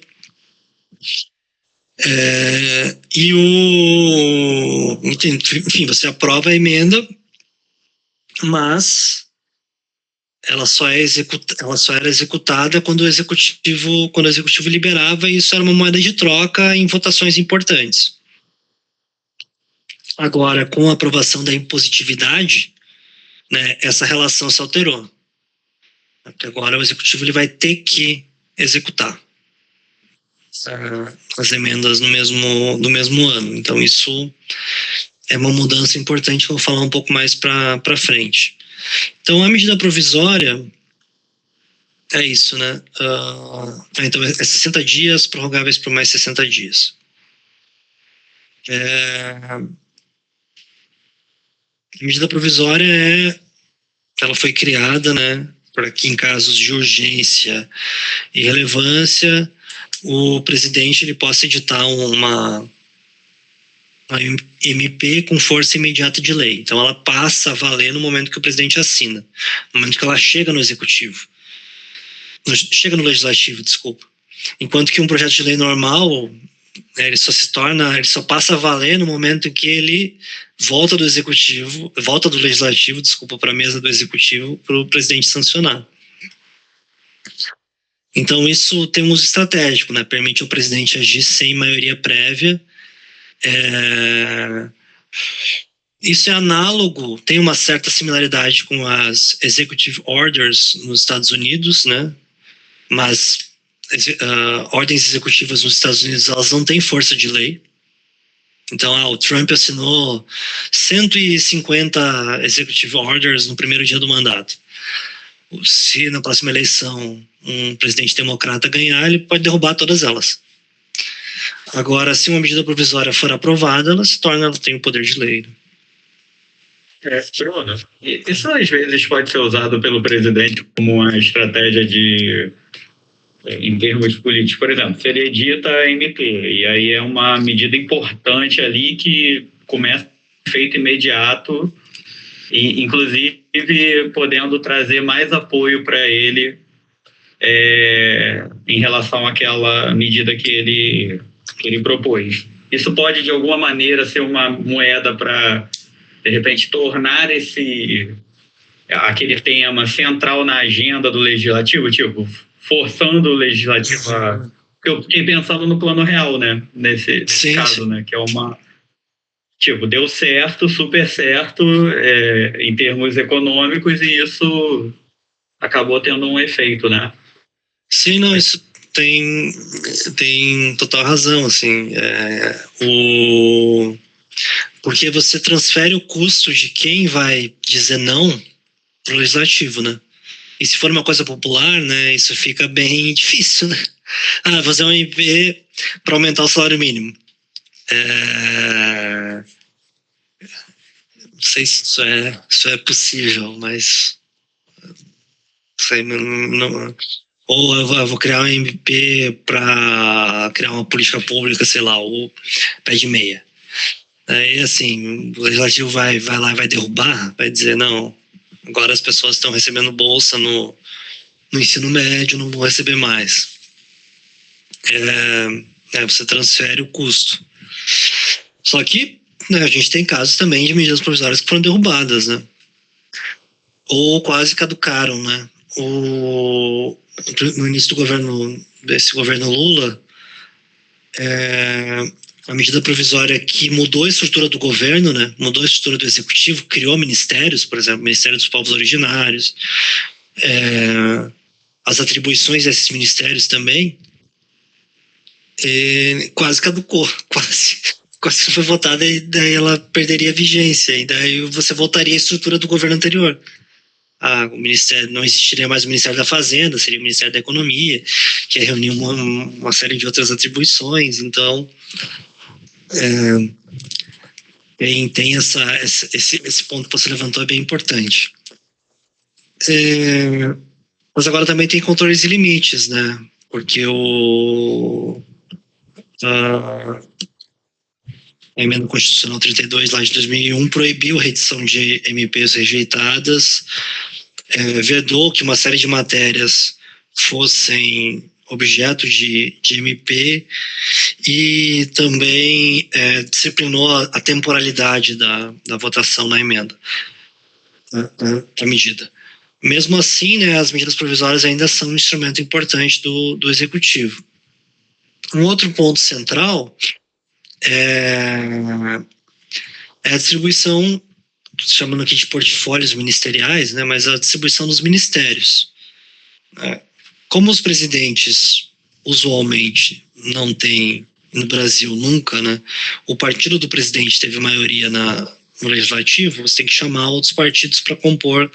Speaker 1: Enfim, você aprova a emenda, mas ela só era executada quando o executivo liberava, e isso era uma moeda de troca em votações importantes. Agora, com a aprovação da impositividade, né, essa relação se alterou. Porque agora o executivo ele vai ter que executar as emendas no mesmo ano. Então, isso é uma mudança importante que eu vou falar um pouco mais para frente. Então, a medida provisória é isso, né? Então, é 60 dias, prorrogáveis por mais 60 dias. A medida provisória ela foi criada, né, para que em casos de urgência e relevância o presidente ele possa editar uma MP com força imediata de lei. Então ela passa a valer no momento que o presidente assina, no momento que ela chega no legislativo, desculpa. Enquanto que um projeto de lei normal, ele só passa a valer no momento em que ele volta do legislativo, para a mesa do executivo, para o presidente sancionar. Então isso tem um uso estratégico, né? Permite ao presidente agir sem maioria prévia. Isso é análogo, tem uma certa similaridade com as executive orders nos Estados Unidos, né? Mas ordens executivas nos Estados Unidos elas não têm força de lei. Então, o Trump assinou 150 executive orders no primeiro dia do mandato. Se na próxima eleição um presidente democrata ganhar, ele pode derrubar todas elas. Agora, se uma medida provisória for aprovada, ela tem o poder de lei.
Speaker 2: Bruno, isso às vezes pode ser usado pelo presidente como uma estratégia em termos políticos. Por exemplo, se ele edita a MP, e aí é uma medida importante ali que começa efeito imediato, e inclusive podendo trazer mais apoio para ele em relação àquela medida que ele propôs. Isso pode, de alguma maneira, ser uma moeda para, de repente, tornar aquele tema central na agenda do legislativo, tipo, forçando o legislativo a... Eu fiquei pensando no plano real, né? Nesse caso, né? Que é uma... Tipo, deu certo, super certo, em termos econômicos, e isso acabou tendo um efeito, né?
Speaker 1: Sim, não, isso tem total razão, assim. Porque você transfere o custo de quem vai dizer não para o legislativo, né? E se for uma coisa popular, né, isso fica bem difícil, né? Fazer um MP para aumentar o salário mínimo. Não sei se isso é possível, mas... Ou eu vou criar um MP para criar uma política pública, sei lá, ou pé de meia. Aí, assim, o legislativo vai lá e vai derrubar, vai dizer, não... Agora as pessoas estão recebendo bolsa no ensino médio, não vão receber mais. Você transfere o custo. Só que, né, a gente tem casos também de medidas provisórias que foram derrubadas, né? Ou quase caducaram, né? No início desse governo Lula, a medida provisória que mudou a estrutura do governo, né? Mudou a estrutura do executivo, criou ministérios, por exemplo, Ministério dos Povos Originários, as atribuições desses ministérios também, quase caducou, quase que foi votada, e daí ela perderia a vigência, e daí você voltaria à estrutura do governo anterior. O ministério, não existiria mais o Ministério da Fazenda, seria o Ministério da Economia, que ia reunir uma série de outras atribuições. Então, tem esse ponto que você levantou, é bem importante. Mas agora também tem controles e limites, né? Porque a emenda constitucional 32 lá de 2001 proibiu a reedição de MPs rejeitadas, vedou que uma série de matérias fossem objeto de MP, e também disciplinou a temporalidade da votação na emenda, da medida. Mesmo assim, né, as medidas provisórias ainda são um instrumento importante do Executivo. Um outro ponto central é a distribuição, chamando aqui de portfólios ministeriais, né, mas a distribuição dos ministérios. Como os presidentes usualmente não têm, no Brasil nunca, né, o partido do presidente teve maioria no legislativo, você tem que chamar outros partidos para compor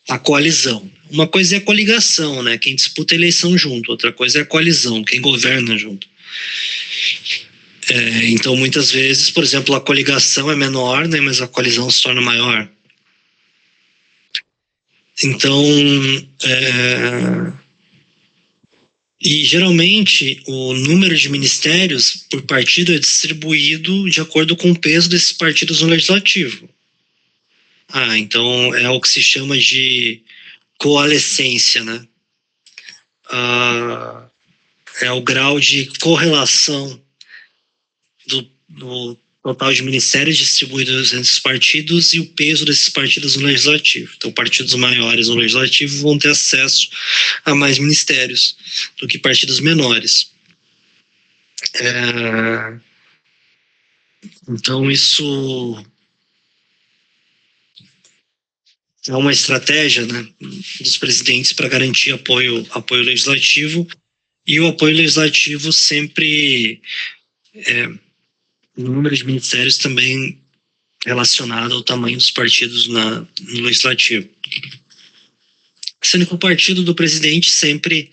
Speaker 1: a coalizão. Uma coisa é a coligação, né, quem disputa a eleição junto, outra coisa é a coalizão, quem governa junto. Então, muitas vezes, por exemplo, a coligação é menor, né, mas a coalizão se torna maior. Então, e geralmente o número de ministérios por partido é distribuído de acordo com o peso desses partidos no legislativo. Então é o que se chama de coalescência, né? É o grau de correlação do total de ministérios distribuídos entre os partidos e o peso desses partidos no legislativo. Então, partidos maiores no legislativo vão ter acesso a mais ministérios do que partidos menores. Então, isso é uma estratégia, né, dos presidentes para garantir apoio legislativo, e o apoio legislativo sempre o número de ministérios também relacionado ao tamanho dos partidos no legislativo. Sendo que o partido do presidente sempre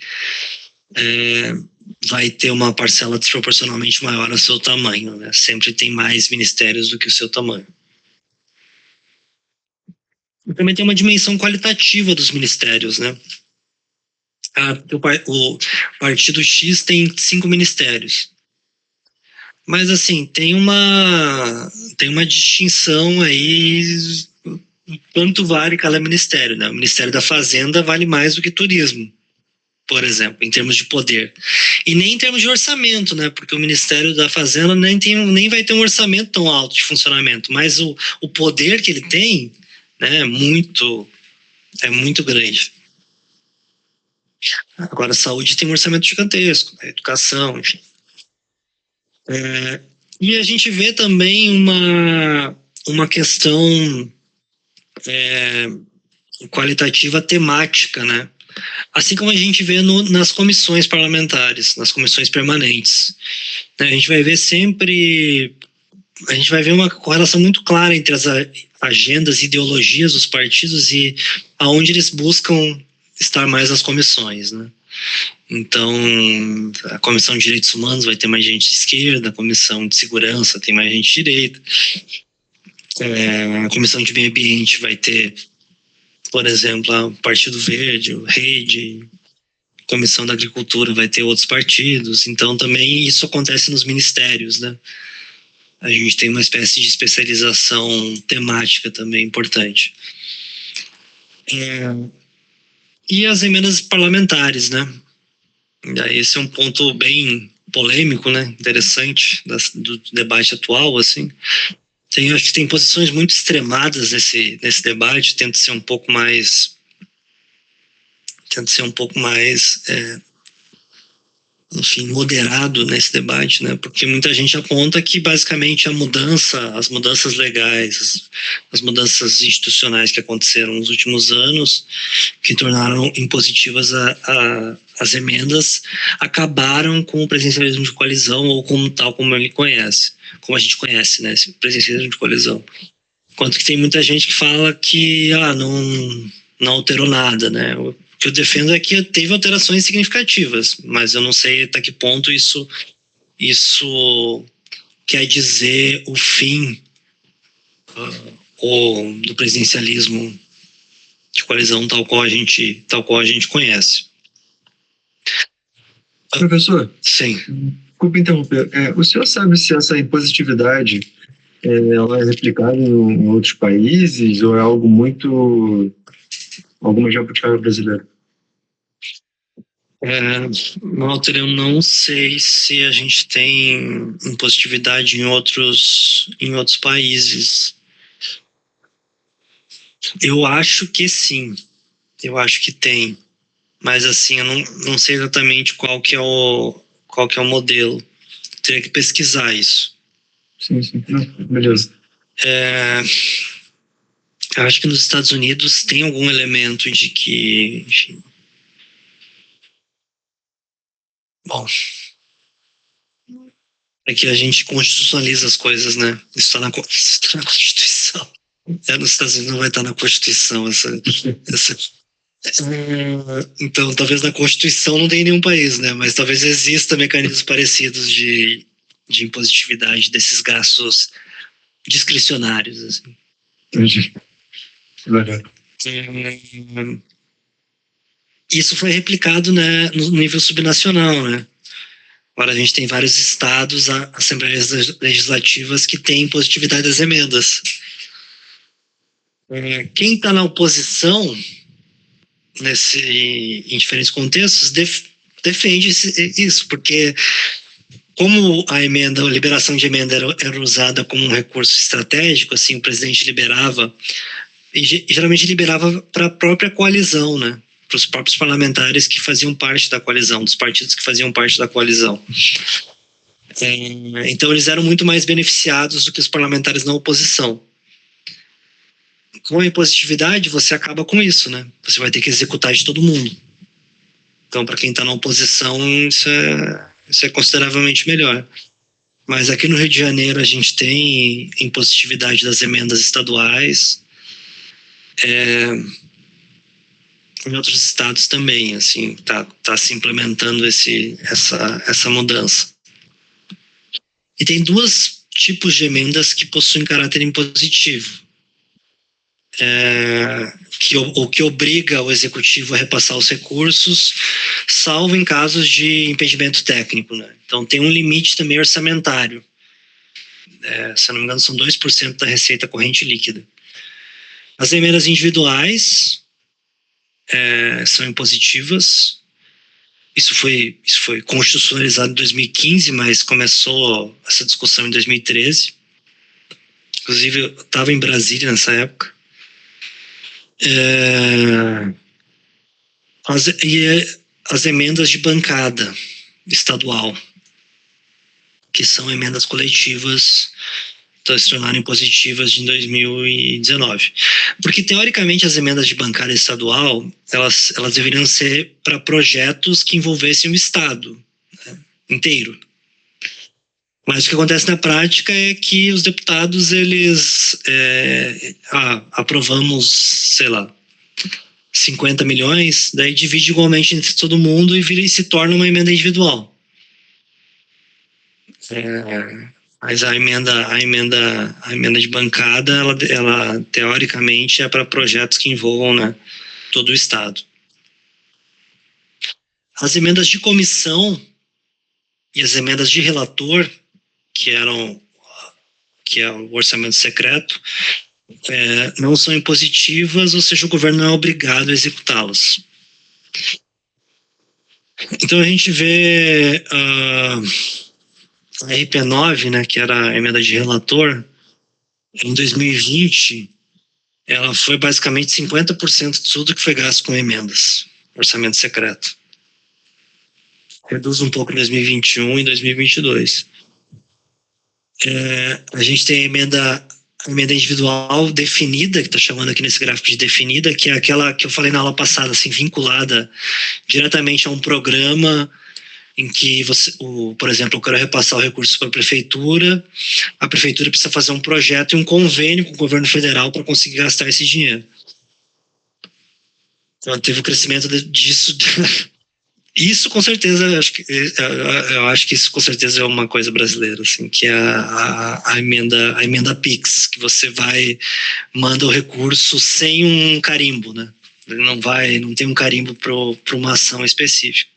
Speaker 1: vai ter uma parcela desproporcionalmente maior ao seu tamanho, né? Sempre tem mais ministérios do que o seu tamanho. E também tem uma dimensão qualitativa dos ministérios, né? O partido X tem 5 ministérios. Mas, assim, tem uma distinção aí, quanto vale cada ministério, né? O Ministério da Fazenda vale mais do que turismo, por exemplo, em termos de poder. E nem em termos de orçamento, né? Porque o Ministério da Fazenda nem vai ter um orçamento tão alto de funcionamento, mas o poder que ele tem, né, é muito grande. Agora, a saúde tem um orçamento gigantesco, a educação, enfim. E a gente vê também uma questão qualitativa temática, né? Assim como a gente vê nas comissões parlamentares, nas comissões permanentes. A gente vai ver uma correlação muito clara entre as agendas e ideologias dos partidos e aonde eles buscam estar mais nas comissões, né? Então, a Comissão de Direitos Humanos vai ter mais gente de esquerda, a Comissão de Segurança tem mais gente de direita, a Comissão de Meio Ambiente vai ter, por exemplo, o Partido Verde, o Rede, a Comissão da Agricultura vai ter outros partidos. Então, também isso acontece nos ministérios, né? A gente tem uma espécie de especialização temática também importante. E as emendas parlamentares, né? Esse é um ponto bem polêmico, né? Interessante do debate atual, assim. Acho que tem posições muito extremadas nesse debate. Tento ser um pouco mais enfim, moderado nesse debate, né? Porque muita gente aponta que basicamente as mudanças legais, as mudanças institucionais que aconteceram nos últimos anos, que tornaram impositivas as emendas, acabaram com o presidencialismo de coalizão, ou tal como ele conhece, como a gente conhece, né? Esse presidencialismo de coalizão. Enquanto que tem muita gente que fala que não alterou nada, né? O que eu defendo é que teve alterações significativas, mas eu não sei até que ponto isso quer dizer o fim do presidencialismo de coalizão tal qual a gente conhece.
Speaker 4: Professor?
Speaker 1: Sim.
Speaker 4: Desculpa interromper. O senhor sabe se essa impositividade ela é replicada em outros países ou é algo alguma jabuticaba brasileira?
Speaker 1: Walter, eu não sei se a gente tem impositividade em outros países. Eu acho que sim. Eu acho que tem. Mas assim, eu não sei exatamente qual que é o modelo. Teria que pesquisar isso.
Speaker 4: Sim. Beleza.
Speaker 1: Eu acho que nos Estados Unidos tem algum elemento de que... Bom, é que a gente constitucionaliza as coisas, né? Isso está na Constituição. Nos Estados Unidos não vai estar na Constituição então, talvez na Constituição não tenha nenhum país, né? Mas talvez exista mecanismos parecidos de impositividade desses gastos discricionários, assim.
Speaker 4: Entendi.
Speaker 1: Isso foi replicado, né, no nível subnacional, né? Agora a gente tem vários estados, assembleias legislativas que têm impositividade das emendas. Quem está na oposição em diferentes contextos defende isso, porque como a liberação de emenda era usada como um recurso estratégico, assim, o presidente liberava, e geralmente liberava para a própria coalizão, né? Para os próprios parlamentares que faziam parte da coalizão, dos partidos que faziam parte da coalizão. Então eles eram muito mais beneficiados do que os parlamentares na oposição. Com a impositividade, você acaba com isso, né? Você vai ter que executar de todo mundo. Então, para quem está na oposição, isso é consideravelmente melhor. Mas aqui no Rio de Janeiro a gente tem impositividade das emendas estaduais. Em outros estados também, assim, tá se implementando essa mudança. E tem dois tipos de emendas que possuem caráter impositivo. Que obriga o executivo a repassar os recursos, salvo em casos de impedimento técnico, né? Então tem um limite também orçamentário. Se eu não me engano, são 2% da receita corrente líquida. As emendas individuais são impositivas. Isso foi constitucionalizado em 2015, mas começou essa discussão em 2013. Inclusive, eu estava em Brasília nessa época. As emendas de bancada estadual, que são emendas coletivas, se tornaram impositivas em 2019. Porque, teoricamente, as emendas de bancada estadual, elas deveriam ser para projetos que envolvessem o Estado, né, inteiro. Mas o que acontece na prática é que os deputados, eles aprovamos, sei lá, 50 milhões, daí divide igualmente entre todo mundo e se torna uma emenda individual. Mas a emenda de bancada, ela teoricamente é para projetos que envolvam, né, todo o Estado. As emendas de comissão e as emendas de relator, que é o orçamento secreto, não são impositivas, ou seja, o governo não é obrigado a executá-las. Então a gente vê a RP9, né, que era a emenda de relator, em 2020, ela foi basicamente 50% de tudo que foi gasto com emendas, orçamento secreto. reduz um pouco em 2021 e 2022. A gente tem a emenda individual definida, que está chamando aqui nesse gráfico de definida, que é aquela que eu falei na aula passada, assim, vinculada diretamente a um programa em que por exemplo, eu quero repassar o recurso para a prefeitura precisa fazer um projeto e um convênio com o governo federal para conseguir gastar esse dinheiro. Então, teve o crescimento disso. Isso, com certeza, eu acho que isso, com certeza, é uma coisa brasileira, assim, que é a emenda PIX, que você manda o recurso sem um carimbo, né? Ele não tem um carimbo para uma ação específica.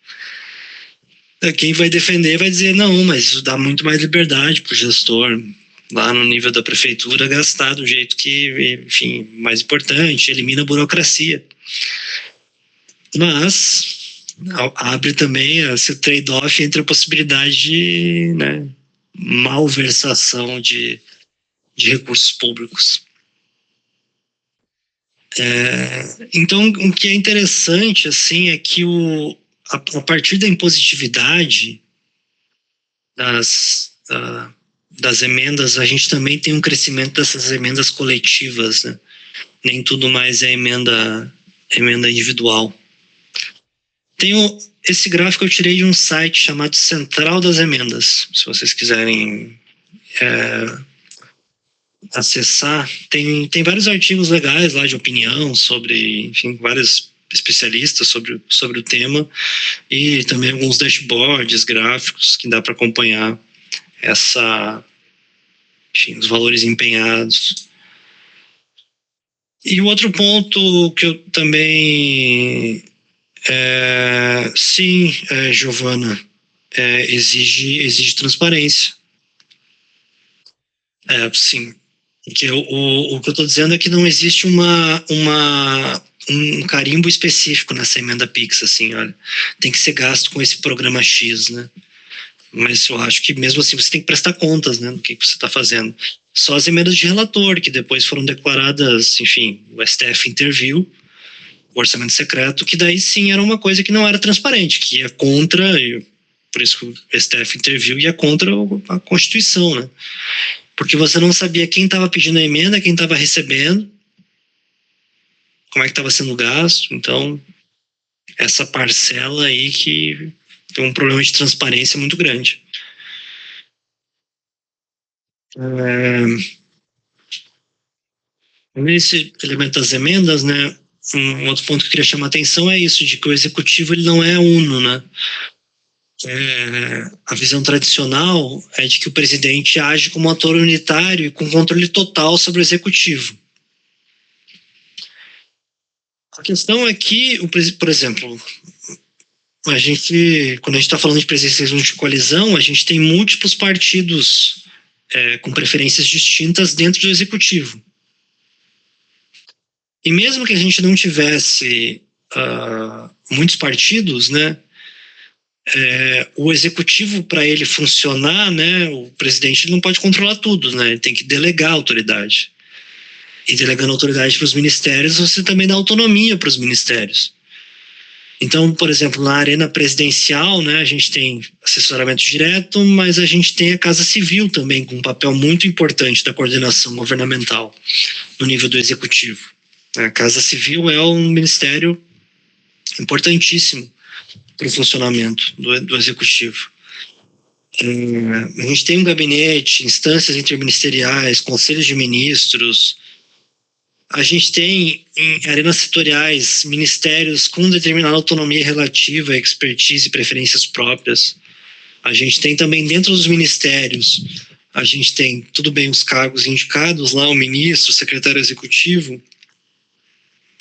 Speaker 1: Quem vai defender vai dizer, não, mas isso dá muito mais liberdade para o gestor, lá no nível da prefeitura, gastar do jeito que, enfim, mais importante, elimina a burocracia. Mas abre também esse trade-off entre a possibilidade de, né, malversação de recursos públicos. Então, o que é interessante, assim, é que a partir da impositividade das emendas, a gente também tem um crescimento dessas emendas coletivas, né? Nem tudo mais é emenda individual. Esse gráfico eu tirei de um site chamado Central das Emendas. Se vocês quiserem acessar, tem vários artigos legais lá de opinião sobre, enfim, vários especialistas sobre o tema, e também alguns dashboards, gráficos que dá para acompanhar os valores empenhados. E o outro ponto que eu também Giovana, exige transparência. Sim, porque o que eu estou dizendo é que não existe um carimbo específico nessa emenda PIX, assim, olha, tem que ser gasto com esse programa X, né? Mas eu acho que mesmo assim você tem que prestar contas, né, do que você está fazendo. Só as emendas de relator, que depois foram declaradas, enfim, o STF interviu, o orçamento secreto, que daí sim era uma coisa que não era transparente, que ia contra, por isso que o STF interviu, ia contra a Constituição, né? Porque você não sabia quem estava pedindo a emenda, quem estava recebendo, como é que estava sendo gasto. Então, essa parcela aí que tem um problema de transparência muito grande. Nesse elemento das emendas, né, um outro ponto que eu queria chamar a atenção é isso, de que o executivo ele não é uno, né? A visão tradicional é de que o presidente age como ator unitário e com controle total sobre o executivo. A questão é que, por exemplo, quando a gente está falando de presidencialismo de coalizão, a gente tem múltiplos partidos com preferências distintas dentro do executivo. E mesmo que a gente não tivesse muitos partidos, né, o executivo, para ele funcionar, né, o presidente não pode controlar tudo, né, ele tem que delegar a autoridade. E delegando autoridade para os ministérios, você também dá autonomia para os ministérios. Então, por exemplo, na arena presidencial, né, a gente tem assessoramento direto, mas a gente tem a Casa Civil também, com um papel muito importante da coordenação governamental no nível do executivo. A Casa Civil é um ministério importantíssimo para o funcionamento do executivo. A gente tem um gabinete, instâncias interministeriais, conselhos de ministros. A gente tem, em arenas setoriais, ministérios com determinada autonomia relativa, expertise e preferências próprias. A gente tem também dentro dos ministérios, a gente tem, tudo bem, os cargos indicados lá, o ministro, o secretário executivo,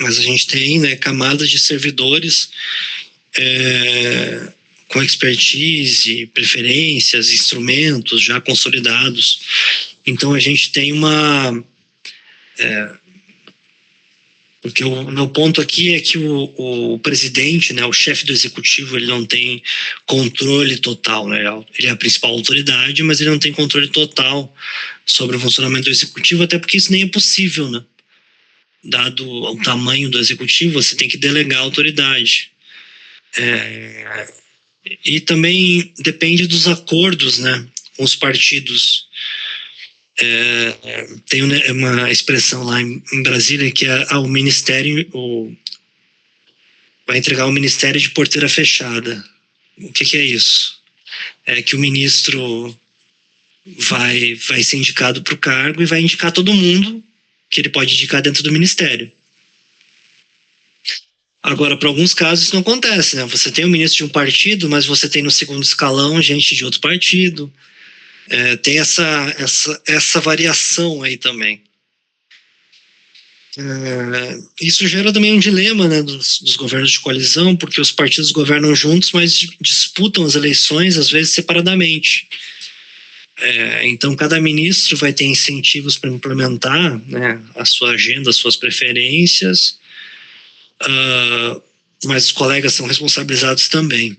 Speaker 1: mas a gente tem, né, camadas de servidores com expertise, preferências, instrumentos já consolidados. Então a gente tem porque o meu ponto aqui é que o presidente, né, o chefe do executivo, ele não tem controle total, né? Ele é a principal autoridade, mas ele não tem controle total sobre o funcionamento do executivo, até porque isso nem é possível, né? Dado o tamanho do executivo, você tem que delegar a autoridade. E também depende dos acordos, né, com os partidos. Tem uma expressão lá em Brasília que é o ministério vai entregar o ministério de porteira fechada. O que é isso? É que o ministro vai ser indicado para o cargo e vai indicar todo mundo que ele pode indicar dentro do ministério. Agora, para alguns casos isso não acontece, né? Você tem o ministro de um partido, mas você tem no segundo escalão gente de outro partido. Tem essa variação aí também. Isso gera também um dilema, né, dos governos de coalizão, porque os partidos governam juntos, mas disputam as eleições, às vezes, separadamente. Então, cada ministro vai ter incentivos para implementar, né, a sua agenda, as suas preferências, mas os colegas são responsabilizados também.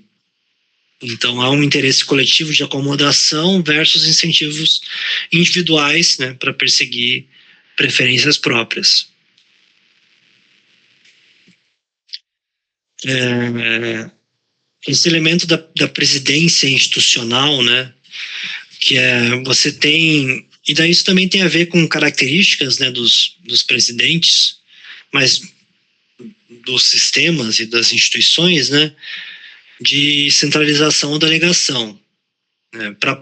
Speaker 1: Então, há um interesse coletivo de acomodação versus incentivos individuais, né, para perseguir preferências próprias. Esse elemento da presidência institucional, né, que você tem, e daí isso também tem a ver com características, né, dos presidentes, mas dos sistemas e das instituições, né, de centralização ou delegação, né, para o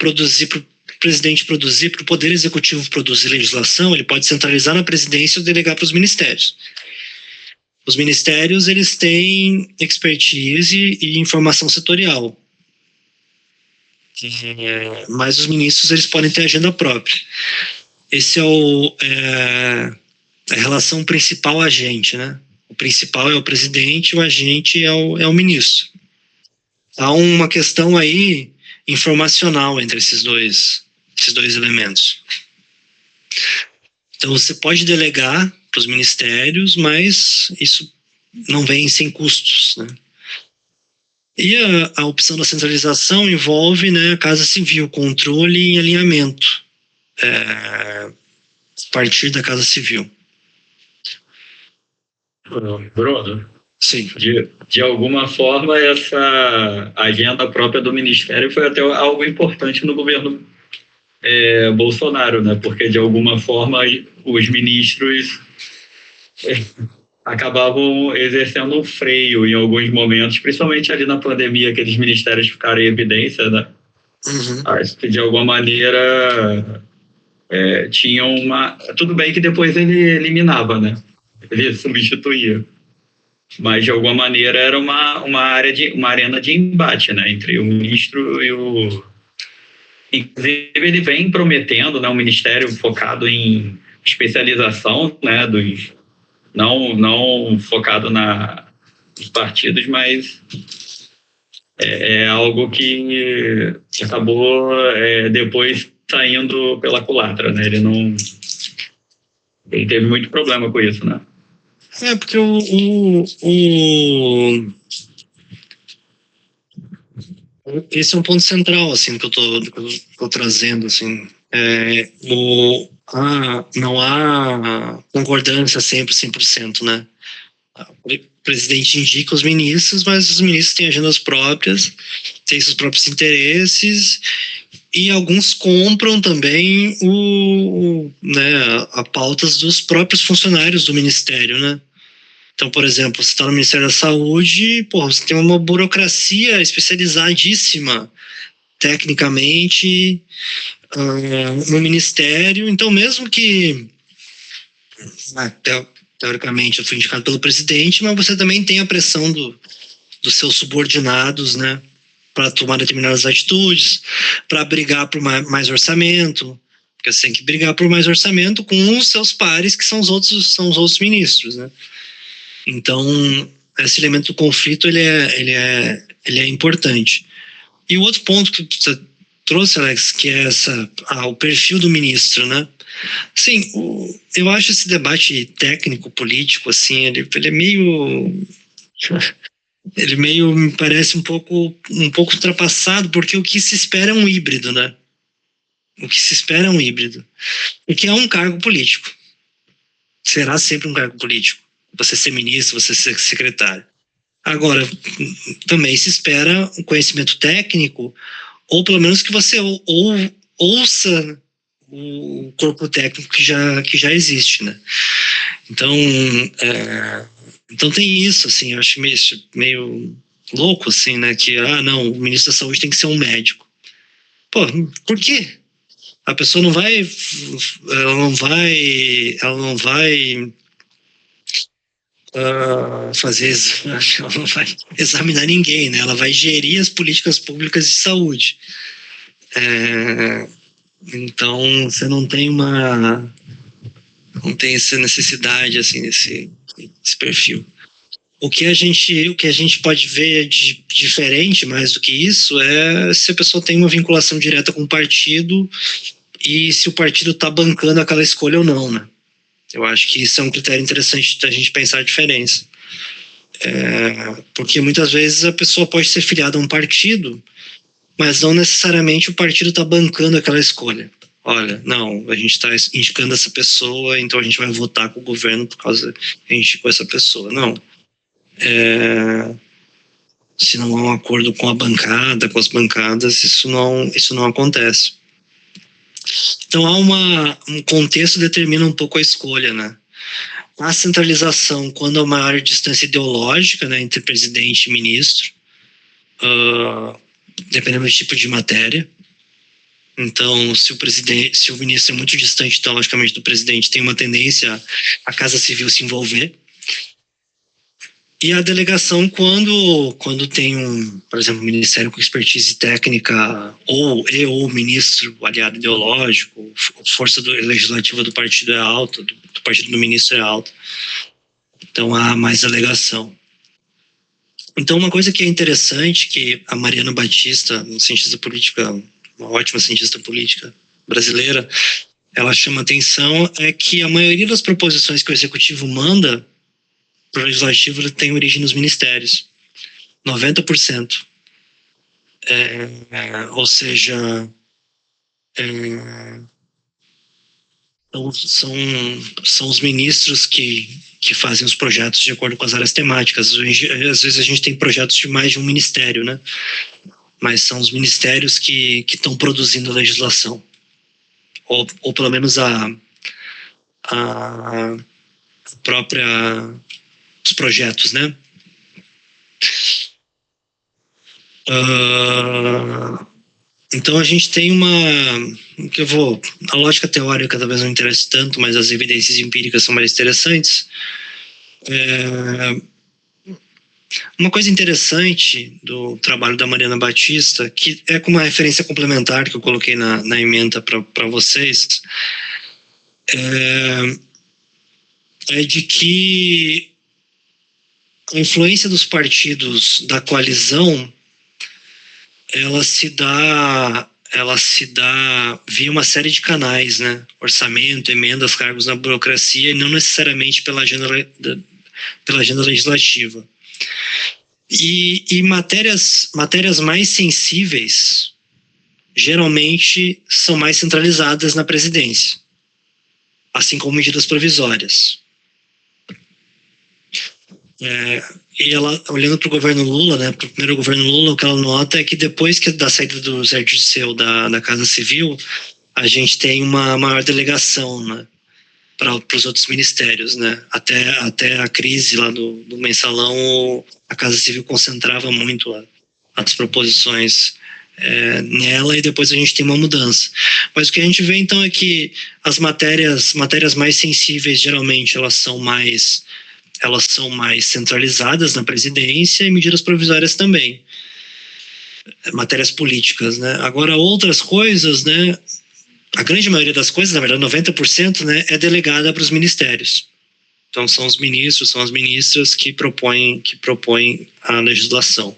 Speaker 1: presidente produzir, para o Poder Executivo produzir legislação, ele pode centralizar na presidência ou delegar para os ministérios. Os ministérios, eles têm expertise e informação setorial, mas os ministros, eles podem ter agenda própria. Esse é a relação principal-agente, né? O principal é o presidente, o agente é o ministro. Há uma questão aí informacional entre esses dois elementos. Então, você pode delegar para os ministérios, mas isso não vem sem custos, né? E a opção da centralização envolve, né, a Casa Civil, controle e alinhamento a partir da Casa Civil.
Speaker 2: Bruno,
Speaker 1: sim,
Speaker 2: de alguma forma essa agenda própria do Ministério foi até algo importante no governo Bolsonaro, né? Porque de alguma forma os ministros acabavam exercendo um freio em alguns momentos, principalmente ali na pandemia, aqueles ministérios ficaram em evidência, né?
Speaker 1: Uhum.
Speaker 2: Acho que de alguma maneira tinham uma... Tudo bem que depois ele eliminava, né? Ele substituía. Mas de alguma maneira era uma arena de embate, né? Entre o ministro e o... Inclusive ele vem prometendo, né, um ministério focado em especialização, né, não focado nos partidos, mas é algo que acabou depois saindo pela culatra, né? Ele teve muito problema com isso, né?
Speaker 1: Porque esse é um ponto central, assim, que eu tô trazendo, assim. Não há concordância sempre 100%, né? O presidente indica os ministros, mas os ministros têm agendas próprias, têm seus próprios interesses, e alguns compram também a pautas dos próprios funcionários do ministério, né? Então, por exemplo, você está no Ministério da Saúde, você tem uma burocracia especializadíssima, tecnicamente, no Ministério. Então, mesmo que, teoricamente, eu fui indicado pelo presidente, mas você também tem a pressão dos seus subordinados, né, para tomar determinadas atitudes, para brigar por mais orçamento, porque você tem que brigar por mais orçamento com os seus pares, que são os outros ministros, né? Então, esse elemento do conflito, ele é importante. E o outro ponto que você trouxe, Alex, que é o perfil do ministro, né? Sim, eu acho esse debate técnico-político, assim, ele é meio... Ele meio, me parece um pouco ultrapassado, porque o que se espera é um híbrido, né? O que se espera é um híbrido. E que é um cargo político. Será sempre um cargo político. Você ser ministro, você ser secretário. Agora, também se espera um conhecimento técnico, ou pelo menos que você ouça o corpo técnico que já existe, né? Então, então tem isso, assim, eu acho meio louco, assim, né? Que, não, o ministro da Saúde tem que ser um médico. Pô, por quê? A pessoa não vai ela não vai examinar ninguém, né? Ela vai gerir as políticas públicas de saúde. Então, você não tem essa necessidade, assim, desse perfil. O que a gente pode ver de diferente, mais do que isso, é se a pessoa tem uma vinculação direta com o partido e se o partido está bancando aquela escolha ou não, né? Eu acho que isso é um critério interessante da gente pensar a diferença. Porque muitas vezes a pessoa pode ser filiada a um partido, mas não necessariamente o partido está bancando aquela escolha. Olha, não, a gente está indicando essa pessoa, então a gente vai votar com o governo por causa que a gente indicou essa pessoa. Não. Se não há um acordo com a bancada, com as bancadas, isso não acontece. Então há um contexto que determina um pouco a escolha, né? A centralização, quando há maior distância ideológica, né, entre presidente e ministro, dependendo do tipo de matéria. Então, se o ministro é muito distante ideologicamente do presidente, tem uma tendência a Casa Civil se envolver. E a delegação, quando tem por exemplo, um ministério com expertise técnica ou ministro aliado ideológico, força legislativa do partido é alta, do partido do ministro é alta. Então, há mais delegação. Então, uma coisa que é interessante, que a Mariana Batista, uma cientista política, uma ótima cientista política brasileira, ela chama atenção, é que a maioria das proposições que o executivo manda para o legislativo tem origem nos ministérios. 90%. Ou seja, são os ministros que fazem os projetos de acordo com as áreas temáticas. Às vezes a gente tem projetos de mais de um ministério, né? Mas são os ministérios que estão produzindo a legislação. Ou pelo menos a própria... os projetos, né? Então a gente tem a lógica teórica talvez não interesse tanto, mas as evidências empíricas são mais interessantes. Uma coisa interessante do trabalho da Mariana Batista, que é com uma referência complementar que eu coloquei na ementa para vocês, é de que a influência dos partidos da coalizão ela se dá via uma série de canais, né? Orçamento, emendas, cargos na burocracia, e não necessariamente pela agenda legislativa. E matérias mais sensíveis geralmente são mais centralizadas na presidência, assim como medidas provisórias. E ela, olhando para o governo Lula, né, para o primeiro governo Lula, o que ela nota é que depois da saída do Zé Dirceu da Casa Civil, a gente tem uma maior delegação, né, para os outros ministérios, né? Até a crise lá do mensalão, a Casa Civil concentrava muito as proposições nela, e depois a gente tem uma mudança. Mas o que a gente vê então é que as matérias mais sensíveis, geralmente elas são mais centralizadas na presidência, e medidas provisórias também. Matérias políticas, né? Agora, outras coisas, né? A grande maioria das coisas, na verdade, 90%, né, é delegada para os ministérios. Então, são os ministros, são as ministras que propõem a legislação.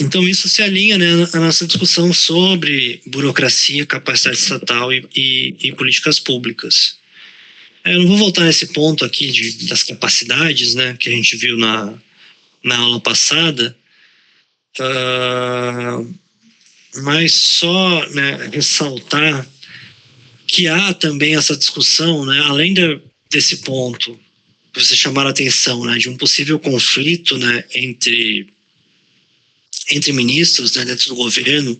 Speaker 1: Então, isso se alinha, né, à nossa discussão sobre burocracia, capacidade estatal e políticas públicas. Eu não vou voltar nesse ponto aqui das capacidades, né, que a gente viu na aula passada, mas só, né, ressaltar que há também essa discussão, né, além desse ponto que você chamaram a atenção, né, de um possível conflito, né, entre ministros, né, dentro do governo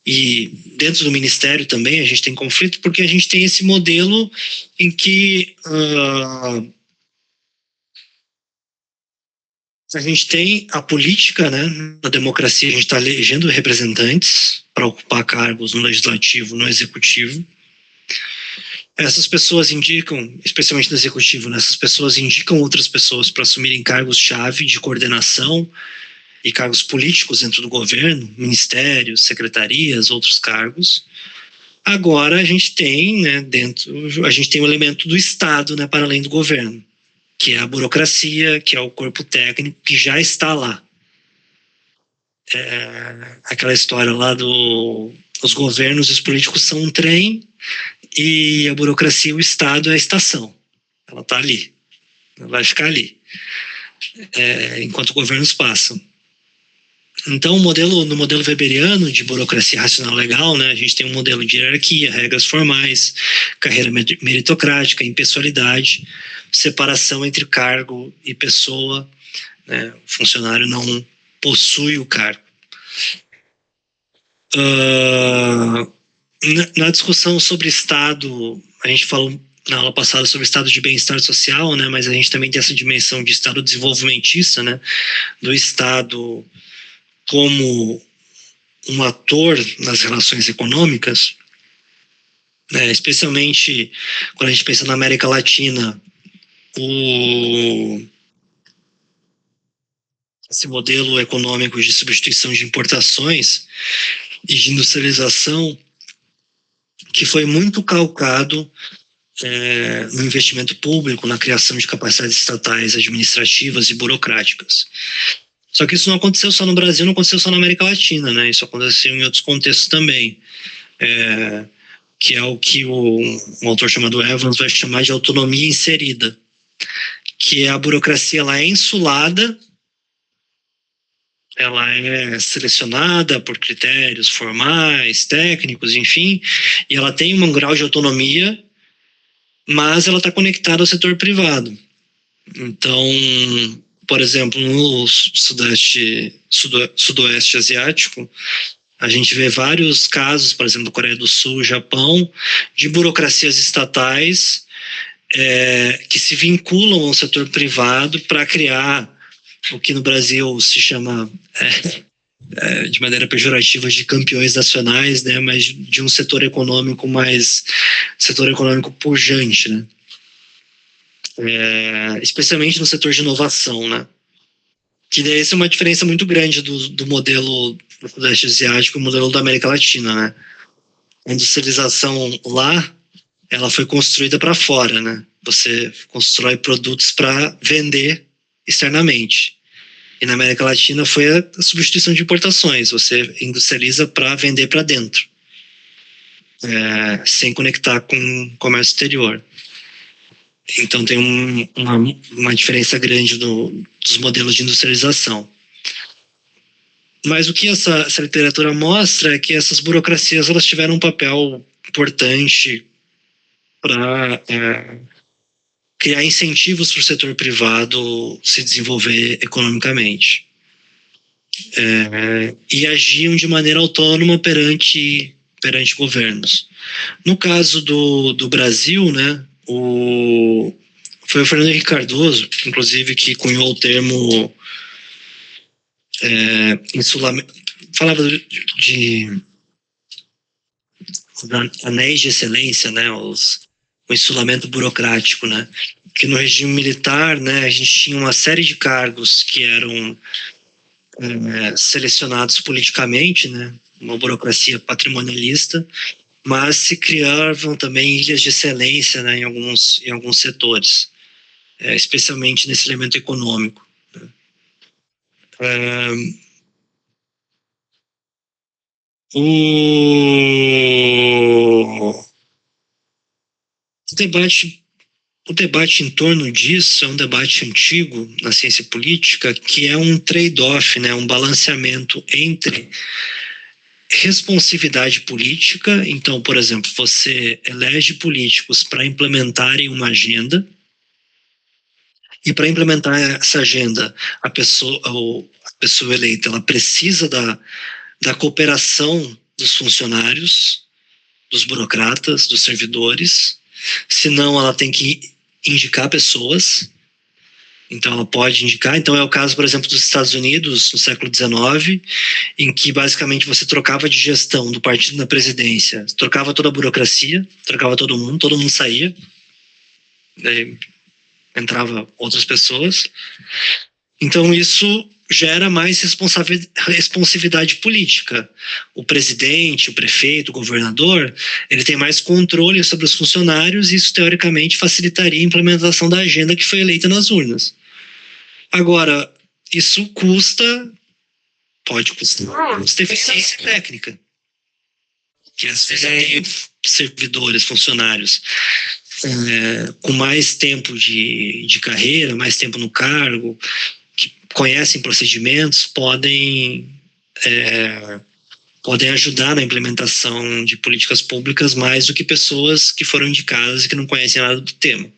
Speaker 1: e dentro do ministério também a gente tem conflito, porque a gente tem esse modelo em que a gente tem a política, né, na democracia a gente está elegendo representantes para ocupar cargos no legislativo, no executivo. Essas pessoas indicam, especialmente no executivo, né, essas pessoas indicam outras pessoas para assumirem cargos-chave de coordenação e cargos políticos dentro do governo, ministérios, secretarias, outros cargos. Agora a gente tem, né, a gente tem o elemento do Estado, né, para além do governo, que é a burocracia, que é o corpo técnico que já está lá. Aquela história lá os governos e os políticos são um trem e a burocracia, o Estado é a estação. Ela está ali, ela vai ficar ali, enquanto governos passam. Então, no modelo weberiano de burocracia racional legal, né, a gente tem um modelo de hierarquia, regras formais, carreira meritocrática, impessoalidade, separação entre cargo e pessoa, né, o funcionário não possui o cargo. Na discussão sobre Estado, a gente falou na aula passada sobre Estado de bem-estar social, né, mas a gente também tem essa dimensão de Estado desenvolvimentista, né, do Estado como um ator nas relações econômicas, né, especialmente quando a gente pensa na América Latina, esse modelo econômico de substituição de importações e de industrialização que foi muito calcado no investimento público, na criação de capacidades estatais, administrativas e burocráticas. Só que isso não aconteceu só no Brasil, não aconteceu só na América Latina, né? Isso aconteceu em outros contextos também, que é o que um autor chamado Evans vai chamar de autonomia inserida, que é a burocracia, ela é insulada, ela é selecionada por critérios formais, técnicos, enfim, e ela tem um grau de autonomia, mas ela está conectada ao setor privado. Então, por exemplo, no sudoeste asiático, a gente vê vários casos, por exemplo, Coreia do Sul, Japão, de burocracias estatais que se vinculam ao setor privado para criar o que no Brasil se chama, de maneira pejorativa, de campeões nacionais, né, mas de um setor econômico pujante, né? Especialmente no setor de inovação, né? Que daí essa é uma diferença muito grande do modelo do Sudeste Asiático e o modelo da América Latina, né? A industrialização lá, ela foi construída para fora, né? Você constrói produtos para vender externamente. E na América Latina foi a substituição de importações. Você industrializa para vender para dentro, sem conectar com o comércio exterior. Então tem uma diferença grande dos modelos de industrialização. Mas o que essa literatura mostra é que essas burocracias elas tiveram um papel importante para criar incentivos para o setor privado se desenvolver economicamente. E agiam de maneira autônoma perante governos. No caso do Brasil, né, foi o Fernando Henrique Cardoso, inclusive, que cunhou o termo insulamento, falava de anéis de excelência, né, o insulamento burocrático, né, que no regime militar, né, a gente tinha uma série de cargos que eram selecionados politicamente, né, uma burocracia patrimonialista, mas se criavam também ilhas de excelência, né, em alguns setores, especialmente nesse elemento econômico. O debate em torno disso é um debate antigo na ciência política, que é um trade-off, né, um balanceamento entre responsividade política. Então, por exemplo, você elege políticos para implementarem uma agenda, e para implementar essa agenda, a pessoa eleita, ela precisa da cooperação dos funcionários, dos burocratas, dos servidores, senão ela tem que indicar pessoas. Então ela pode indicar. Então é o caso, por exemplo, dos Estados Unidos no século XIX, em que basicamente você trocava de gestão do partido na presidência, trocava toda a burocracia, trocava todo mundo saía, daí entrava outras pessoas. Então isso gera mais responsividade política. O presidente, o prefeito, o governador, ele tem mais controle sobre os funcionários, e isso teoricamente facilitaria a implementação da agenda que foi eleita nas urnas. Agora, isso pode custar eficiência técnica, que às vezes servidores, funcionários com mais tempo de carreira, mais tempo no cargo, que conhecem procedimentos, podem ajudar na implementação de políticas públicas mais do que pessoas que foram indicadas e que não conhecem nada do tema.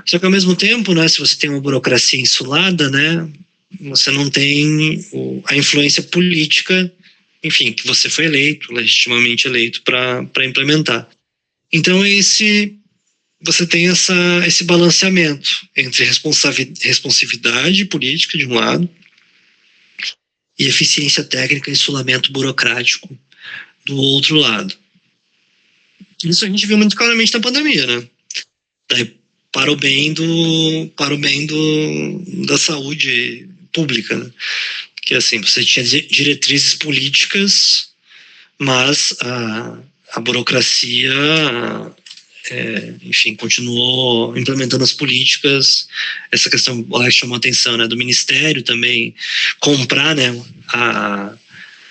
Speaker 1: Só que ao mesmo tempo, né, se você tem uma burocracia insulada, né, você não tem a influência política, enfim, que você foi legitimamente eleito para implementar. Então você tem esse balanceamento entre responsividade política de um lado e eficiência técnica e insulamento burocrático do outro lado. Isso a gente viu muito claramente na pandemia, né? Daí, para o bem da saúde pública, né? Que assim, você tinha diretrizes políticas, mas a burocracia, enfim, continuou implementando as políticas. Essa questão que chamou a atenção, né, do Ministério também comprar, né,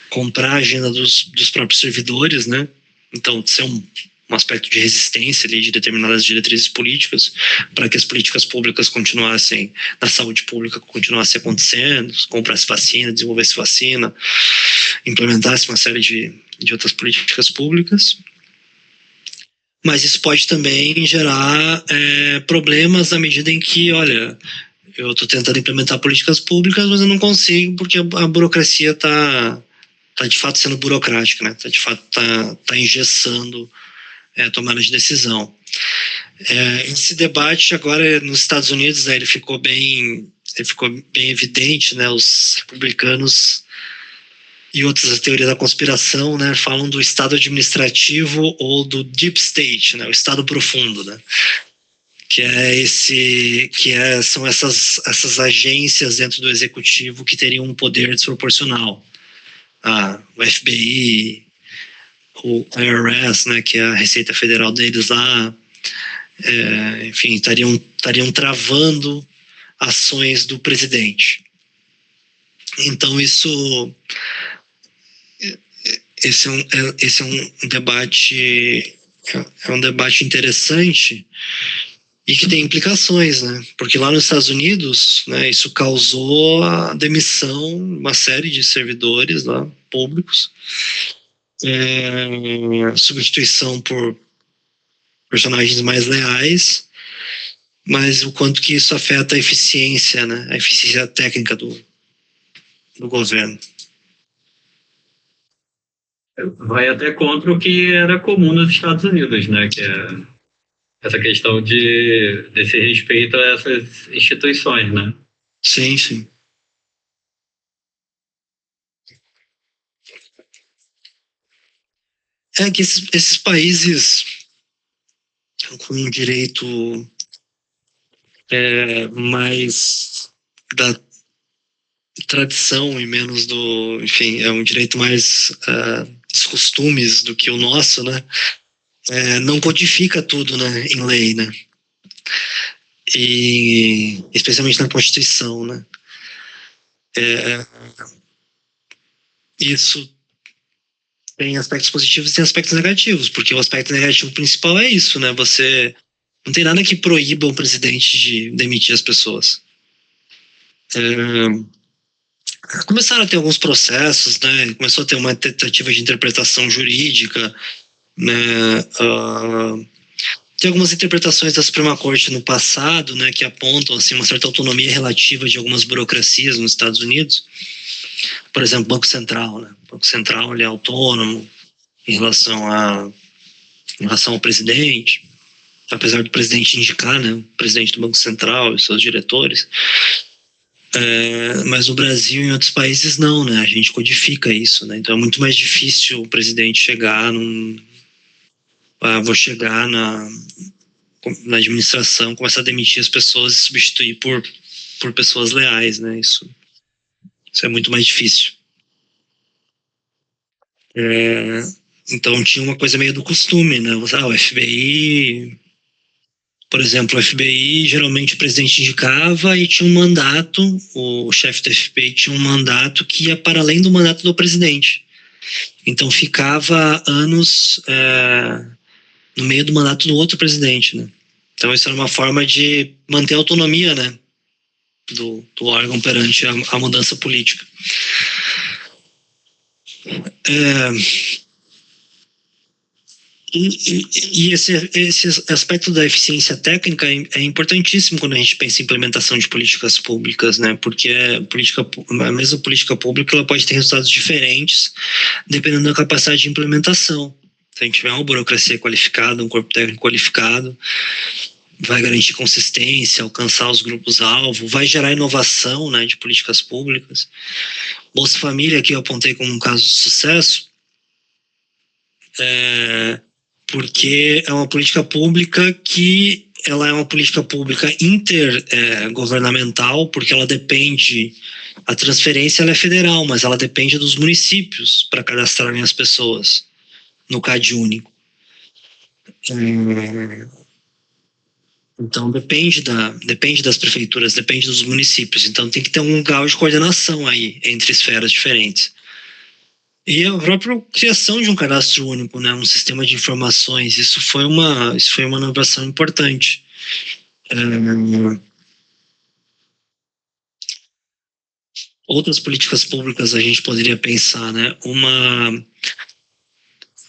Speaker 1: comprar a agenda dos próprios servidores, né? Então, ser um aspecto de resistência ali de determinadas diretrizes políticas para que as políticas públicas continuassem, na saúde pública continuasse acontecendo, comprasse vacina, desenvolvesse vacina, implementasse uma série de outras políticas públicas. Mas isso pode também gerar problemas na medida em que, olha, eu estou tentando implementar políticas públicas, mas eu não consigo porque a burocracia está de fato sendo burocrática, né? De fato está engessando a tomada de decisão. Esse debate agora nos Estados Unidos, né, ele ficou bem evidente, né? Os republicanos e outras da teoria da conspiração, né, falam do Estado administrativo ou do Deep State, né, o Estado profundo, né, são essas agências dentro do executivo que teriam um poder desproporcional. O FBI, o IRS, né, que é a Receita Federal deles lá, enfim, estariam travando ações do presidente. Então esse é um debate interessante e que tem implicações, né? Porque lá nos Estados Unidos, né, isso causou a demissão de uma série de servidores lá, públicos, substituição por personagens mais leais, mas o quanto que isso afeta a eficiência, né? A eficiência técnica do governo.
Speaker 2: Vai até contra o que era comum nos Estados Unidos, né? Que é essa questão desse respeito a essas instituições, né?
Speaker 1: Sim, sim. É que esses países com um direito mais da tradição e menos enfim, é um direito mais dos costumes do que o nosso, né? Não codifica tudo, né, em lei, né? E especialmente na Constituição, né? Isso tem aspectos positivos e tem aspectos negativos, porque o aspecto negativo principal é isso, né? Você não tem nada que proíba o presidente de demitir as pessoas. começaram a ter alguns processos, né? Começou a ter uma tentativa de interpretação jurídica, né? Tem algumas interpretações da Suprema Corte no passado, né, que apontam assim, uma certa autonomia relativa de algumas burocracias nos Estados Unidos. Por exemplo, o Banco Central. Né? O Banco Central ele é autônomo em relação ao presidente, apesar do presidente indicar, né, o presidente do Banco Central e seus diretores. Mas no Brasil e em outros países não, né? A gente codifica isso, né? Então é muito mais difícil o presidente chegar vou chegar na administração, começar a demitir as pessoas e substituir por pessoas leais, né? Isso é muito mais difícil. Então tinha uma coisa meio do costume, né? O FBI, por exemplo, o FBI geralmente o presidente indicava e tinha um mandato, o chefe do FBI tinha um mandato que ia para além do mandato do presidente. Então ficava anos no meio do mandato do outro presidente, né? Então isso era uma forma de manter a autonomia, né, do órgão perante a mudança política. E esse aspecto da eficiência técnica é importantíssimo quando a gente pensa em implementação de políticas públicas, né? Porque a mesma política pública ela pode ter resultados diferentes dependendo da capacidade de implementação. Se a gente tiver uma burocracia qualificada, um corpo técnico qualificado, vai garantir consistência, alcançar os grupos-alvo, vai gerar inovação, né, de políticas públicas. Bolsa Família, aqui eu apontei como um caso de sucesso, porque é uma política pública que ela é uma política pública intergovernamental, porque ela depende, a transferência ela é federal, mas ela depende dos municípios para cadastrarem as pessoas no CAD único. Então depende das prefeituras, depende dos municípios. Então tem que ter um grau de coordenação aí entre esferas diferentes. E a própria criação de um cadastro único, né, um sistema de informações, isso foi uma inovação importante. Outras políticas públicas a gente poderia pensar, né?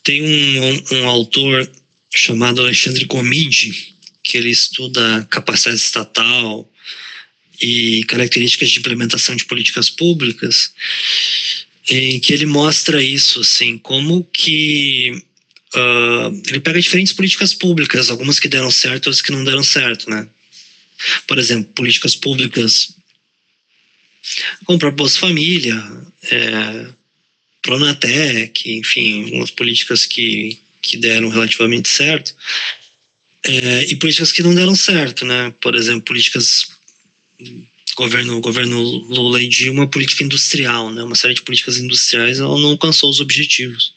Speaker 1: Tem um autor chamado Alexandre Comide, que ele estuda capacidade estatal e características de implementação de políticas públicas, em que ele mostra isso, assim, como que ele pega diferentes políticas públicas, algumas que deram certo, outras que não deram certo, né? Por exemplo, políticas públicas como o próprio Bolsa Família, Pronatec, enfim, algumas políticas que deram relativamente certo, e políticas que não deram certo, né? Por exemplo, políticas governo Lula e Dilma, política industrial, né? Uma série de políticas industriais, ela não alcançou os objetivos.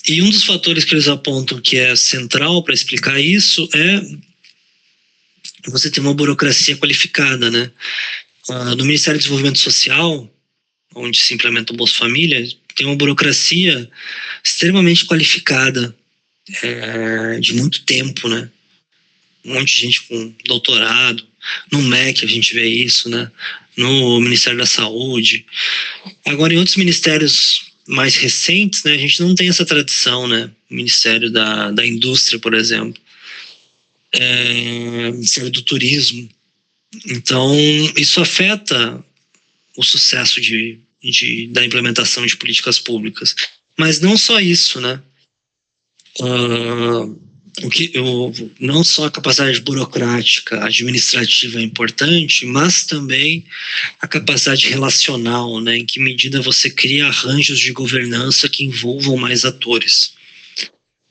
Speaker 1: E um dos fatores que eles apontam que é central para explicar isso é você ter uma burocracia qualificada, né? No Ministério do Desenvolvimento Social, onde se implementa o Bolsa Família, tem uma burocracia extremamente qualificada, de muito tempo, né? Um monte de gente com doutorado. No MEC a gente vê isso, né? No Ministério da Saúde. Agora, em outros ministérios mais recentes, né, a gente não tem essa tradição, né? O Ministério da Indústria, por exemplo. Ministério do Turismo. Então, isso afeta o sucesso da implementação de políticas públicas. Mas não só isso, né? Não só a capacidade burocrática, administrativa é importante, mas também a capacidade relacional, né? Em que medida você cria arranjos de governança que envolvam mais atores.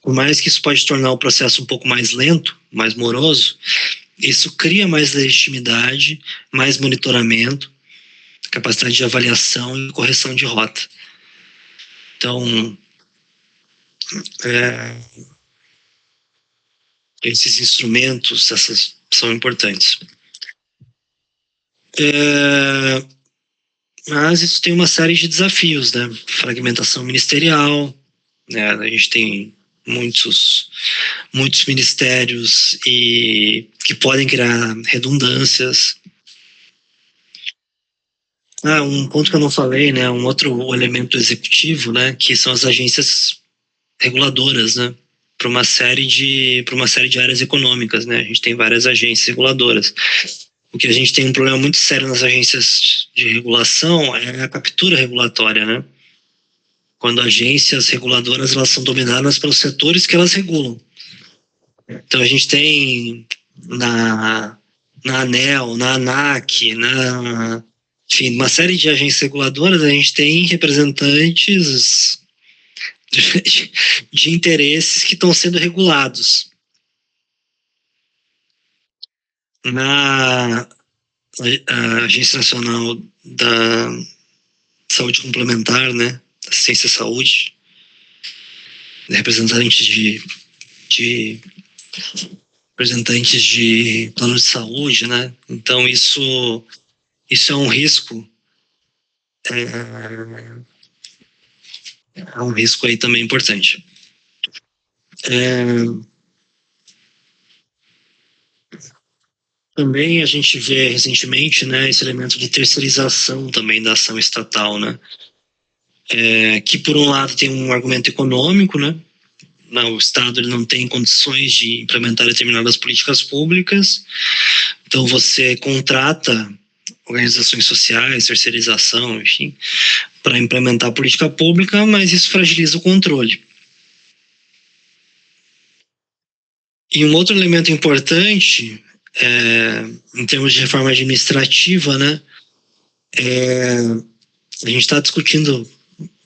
Speaker 1: Por mais que isso pode tornar o processo um pouco mais lento, mais moroso, isso cria mais legitimidade, mais monitoramento, capacidade de avaliação e correção de rota. Então, esses instrumentos, essas são importantes. Mas isso tem uma série de desafios, né? Fragmentação ministerial, né? A gente tem muitos ministérios que podem criar redundâncias. Um ponto que eu não falei, né? Um outro elemento executivo, né? Que são as agências reguladoras, né? Para uma série de áreas econômicas, né? A gente tem várias agências reguladoras. O que a gente tem um problema muito sério nas agências de regulação é a captura regulatória, né? Quando agências reguladoras elas são dominadas pelos setores que elas regulam. Então a gente tem na ANEEL, na ANAC, enfim, uma série de agências reguladoras, a gente tem representantes de interesses que estão sendo regulados. Na Agência Nacional da Saúde Complementar, né, Assistência à Saúde, representantes de planos de saúde, né? Então isso é um risco, é um risco aí também importante. Também a gente vê recentemente, né, esse elemento de terceirização também da ação estatal, né? Que por um lado tem um argumento econômico, né? O Estado ele não tem condições de implementar determinadas políticas públicas, então você contrata organizações sociais, terceirização, enfim, para implementar a política pública, mas isso fragiliza o controle. E um outro elemento importante, em termos de reforma administrativa, né, a gente está discutindo,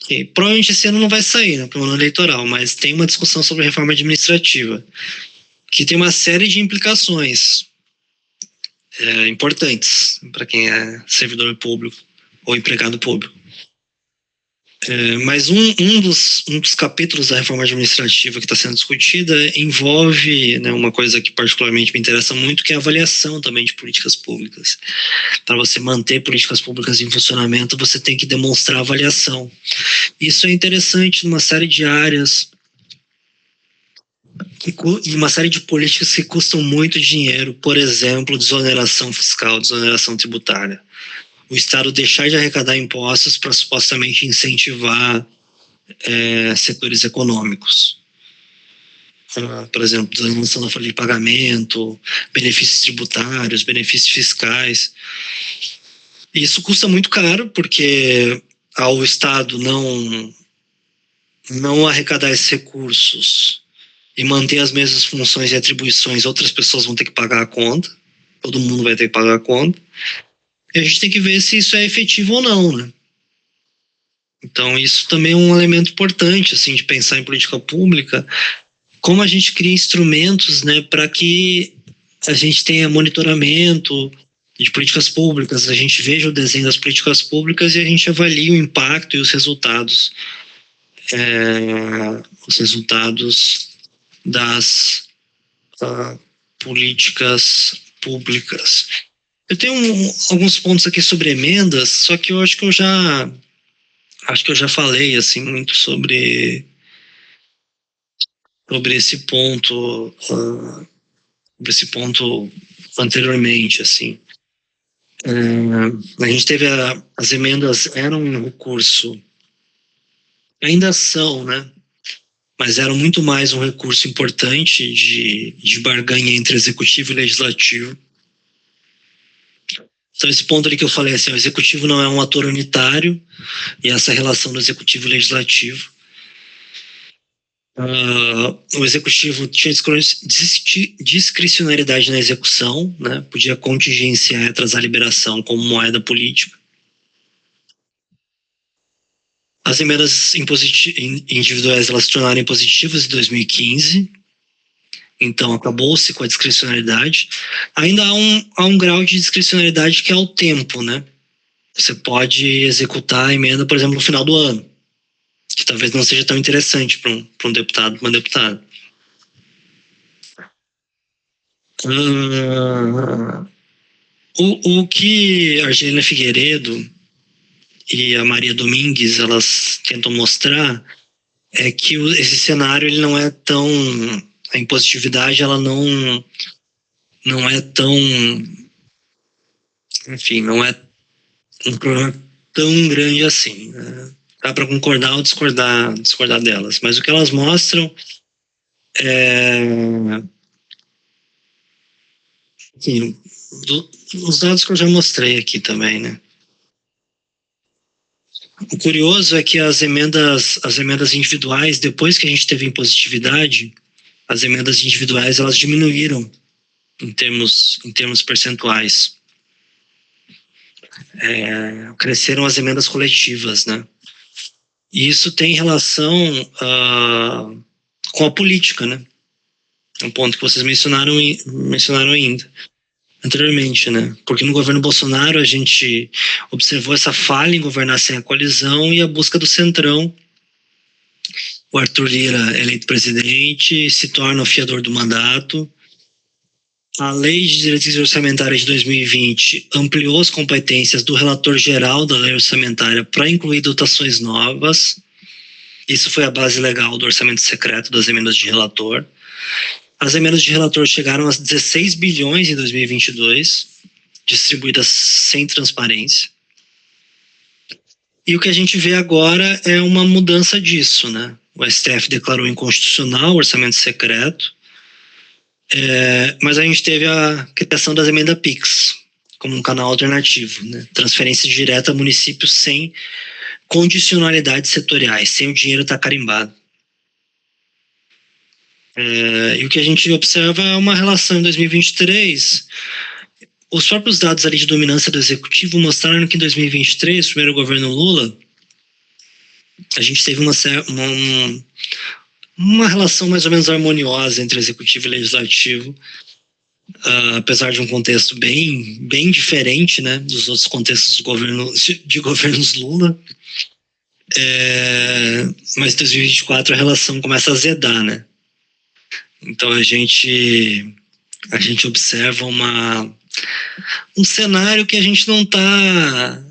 Speaker 1: que provavelmente esse ano não vai sair, né, para o ano eleitoral, mas tem uma discussão sobre reforma administrativa, que tem uma série de implicações importantes para quem é servidor público ou empregado público. Mas um dos capítulos da reforma administrativa que está sendo discutida envolve, né, uma coisa que particularmente me interessa muito, que é a avaliação também de políticas públicas. Para você manter políticas públicas em funcionamento, você tem que demonstrar avaliação. Isso é interessante numa série de áreas e uma série de políticas que custam muito dinheiro, por exemplo, desoneração fiscal, desoneração tributária. O Estado deixar de arrecadar impostos para supostamente incentivar setores econômicos. Por exemplo, desoneração da folha de pagamento, benefícios tributários, benefícios fiscais. Isso custa muito caro, porque ao Estado não arrecadar esses recursos e manter as mesmas funções e atribuições, outras pessoas vão ter que pagar a conta, todo mundo vai ter que pagar a conta, e a gente tem que ver se isso é efetivo ou não, né? Então isso também é um elemento importante, assim, de pensar em política pública, como a gente cria instrumentos, né, para que a gente tenha monitoramento de políticas públicas, a gente veja o desenho das políticas públicas e a gente avalie o impacto e os resultados das políticas públicas. Eu tenho alguns pontos aqui sobre emendas, só que eu acho que eu já falei assim muito sobre esse ponto anteriormente, assim. A gente teve as emendas eram um recurso, ainda são, né? Mas eram muito mais um recurso importante de barganha entre executivo e legislativo. Então esse ponto ali que eu falei, assim, o executivo não é um ator unitário, e essa relação do executivo e legislativo. O executivo tinha discricionariedade na execução, né? Podia contingenciar e atrasar a liberação como moeda política. As emendas individuais elas se tornaram impositivas em 2015, então acabou-se com a discricionariedade. Ainda há um grau de discricionariedade que é o tempo, né? Você pode executar a emenda, por exemplo, no final do ano, que talvez não seja tão interessante para um deputado, uma deputada. O que a Argelina Figueiredo e a Maria Domingues elas tentam mostrar é que esse cenário ele não é tão, a impositividade ela não é tão, enfim, não é um problema tão grande assim, né? Dá para concordar ou discordar delas, mas o que elas mostram enfim, os dados que eu já mostrei aqui também, né? O curioso é que as emendas individuais, depois que a gente teve impositividade, as emendas individuais elas diminuíram em termos percentuais. Cresceram as emendas coletivas, né? E isso tem relação com a política, né? Um ponto que vocês mencionaram ainda anteriormente, né? Porque no governo Bolsonaro a gente observou essa falha em governar sem a coalizão e a busca do centrão. O Arthur Lira, eleito presidente, se torna o fiador do mandato. A Lei de Diretrizes Orçamentárias de 2020 ampliou as competências do relator geral da lei orçamentária para incluir dotações novas. Isso foi a base legal do orçamento secreto das emendas de relator. As emendas de relator chegaram a 16 bilhões em 2022, distribuídas sem transparência. E o que a gente vê agora é uma mudança disso, né? O STF declarou inconstitucional o orçamento secreto, mas a gente teve a criação das emendas PIX como um canal alternativo, né? Transferência direta a municípios sem condicionalidades setoriais, sem o dinheiro estar carimbado. E o que a gente observa é uma relação em 2023. Os próprios dados ali de dominância do executivo mostraram que em 2023, o primeiro governo Lula, a gente teve uma relação mais ou menos harmoniosa entre executivo e legislativo, apesar de um contexto bem diferente, né, dos outros contextos de governos Lula. Mas em 2024 a relação começa a azedar, né? Então a gente observa um cenário que a gente não está,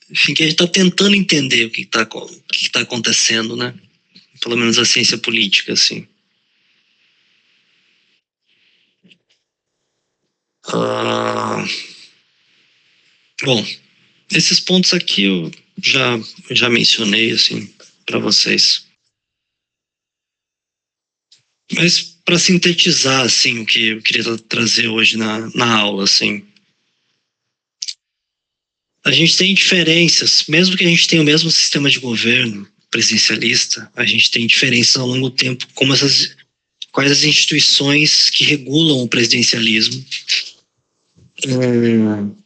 Speaker 1: enfim, que a gente está tentando entender o que está acontecendo, né? Pelo menos a ciência política, assim. Bom, esses pontos aqui eu já mencionei, assim, para vocês. Mas para sintetizar, assim, o que eu queria trazer hoje na aula, assim, a gente tem diferenças, mesmo que a gente tenha o mesmo sistema de governo presidencialista, a gente tem diferenças ao longo do tempo, quais as instituições que regulam o presidencialismo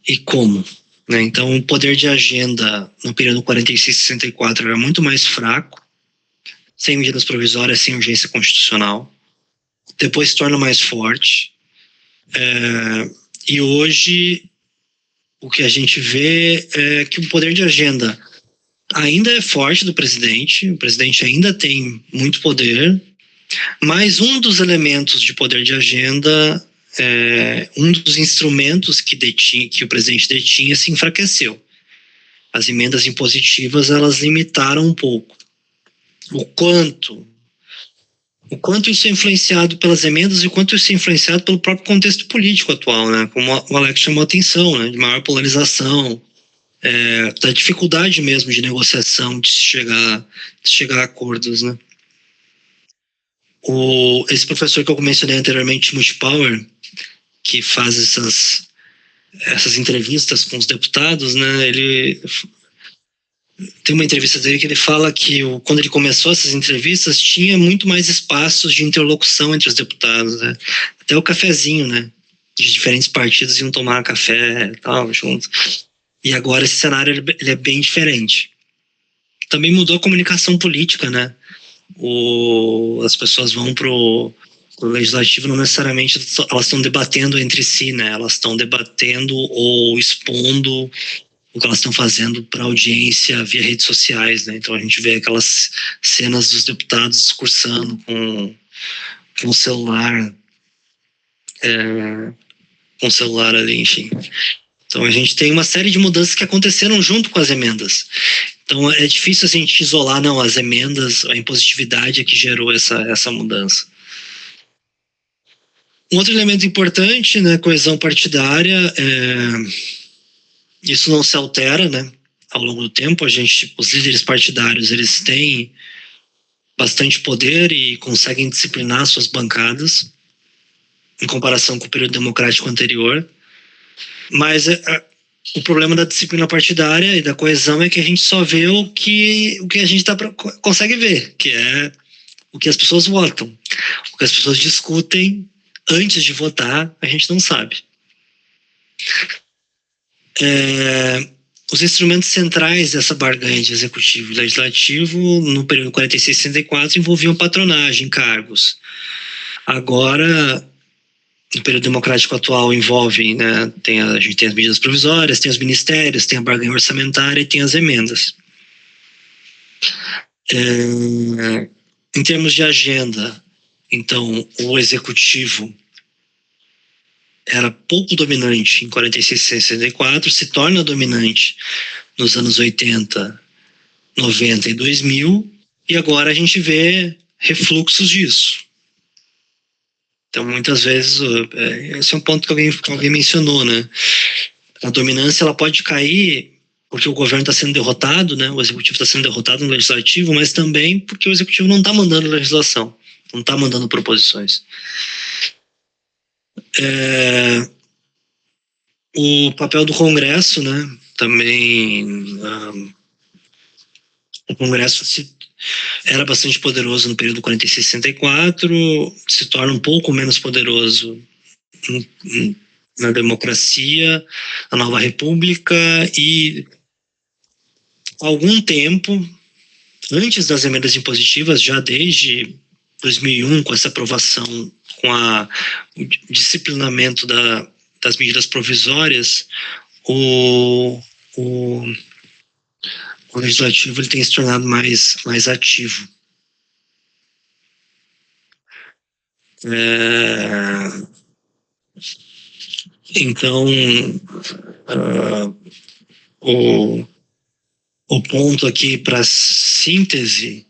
Speaker 1: e como, né? Então, o poder de agenda no período 46-64 era muito mais fraco, sem medidas provisórias, sem urgência constitucional. Depois se torna mais forte. E hoje o que a gente vê é que o poder de agenda ainda é forte do presidente, o presidente ainda tem muito poder, mas um dos elementos de poder de agenda, um dos instrumentos que o presidente detinha se enfraqueceu. As emendas impositivas, elas limitaram um pouco. O quanto isso é influenciado pelas emendas e o quanto isso é influenciado pelo próprio contexto político atual, né? Como o Alex chamou a atenção, né? De maior polarização, da dificuldade mesmo de negociação, de chegar a acordos, né? Esse professor que eu mencionei anteriormente, Timothy Power, que faz essas entrevistas com os deputados, né? Ele tem uma entrevista dele que ele fala que quando ele começou essas entrevistas tinha muito mais espaços de interlocução entre os deputados, né? Até o cafezinho, né? De diferentes partidos iam tomar café e tal, juntos. E agora esse cenário ele é bem diferente. Também mudou a comunicação política, né? As pessoas vão pro legislativo, não necessariamente elas estão debatendo entre si, né? Elas estão debatendo ou expondo o que elas estão fazendo para audiência via redes sociais, né? Então a gente vê aquelas cenas dos deputados discursando com o celular, ali, enfim. Então a gente tem uma série de mudanças que aconteceram junto com as emendas. Então é difícil assim, a gente isolar, não, as emendas, a impositividade é que gerou essa mudança. Um outro elemento importante, né, coesão partidária, isso não se altera, né? ao longo do tempo. Os líderes partidários, eles têm bastante poder e conseguem disciplinar suas bancadas em comparação com o período democrático anterior. Mas o problema da disciplina partidária e da coesão é que a gente só vê o que a gente consegue ver, que é o que as pessoas votam. O que as pessoas discutem antes de votar, a gente não sabe. Os instrumentos centrais dessa barganha de executivo e legislativo no período 46-64 envolviam patronagem, cargos. Agora, no período democrático atual, envolve, né, a gente tem as medidas provisórias, tem os ministérios, tem a barganha orçamentária e tem as emendas. Em termos de agenda, então, o executivo era pouco dominante em 46 e 64, se torna dominante nos anos 80, 90 e 2000, e agora a gente vê refluxos disso. Então, muitas vezes, esse é um ponto que alguém mencionou, né? A dominância, ela pode cair porque o governo está sendo derrotado, né? O executivo está sendo derrotado no legislativo, mas também porque o executivo não está mandando legislação, não está mandando proposições. O papel do Congresso, né? Também o Congresso era bastante poderoso no período 46-64, se torna um pouco menos poderoso na democracia, na nova república, e há algum tempo, antes das emendas impositivas, já desde 2001, com essa aprovação, com o disciplinamento das medidas provisórias, o legislativo ele tem se tornado mais ativo. Então, o ponto aqui para síntese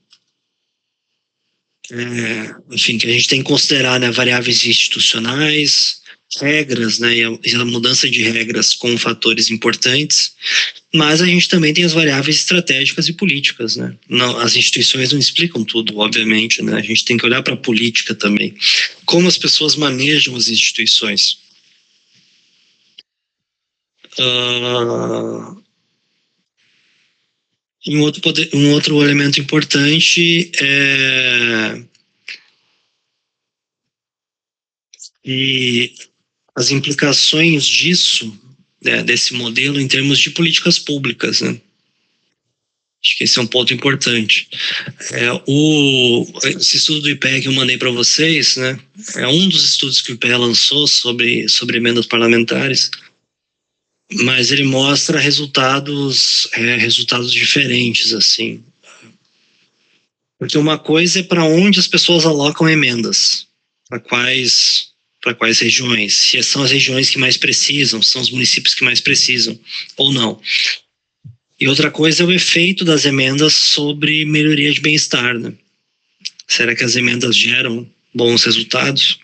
Speaker 1: enfim, que a gente tem que considerar, né, variáveis institucionais, regras, né, e a mudança de regras como fatores importantes, mas a gente também tem as variáveis estratégicas e políticas, né? Não, as instituições não explicam tudo, obviamente, né? A gente tem que olhar para a política também. Como as pessoas manejam as instituições. Um outro elemento importante é e as implicações disso, né, desse modelo em termos de políticas públicas, né? Acho que esse é um ponto importante. Esse estudo do IPEA que eu mandei para vocês, né, é um dos estudos que o IPEA lançou sobre emendas parlamentares, mas ele mostra resultados diferentes, assim. Porque uma coisa é para onde as pessoas alocam emendas, para quais regiões, se são as regiões que mais precisam, são os municípios que mais precisam, ou não. E outra coisa é o efeito das emendas sobre melhoria de bem-estar, né? Será que as emendas geram bons resultados?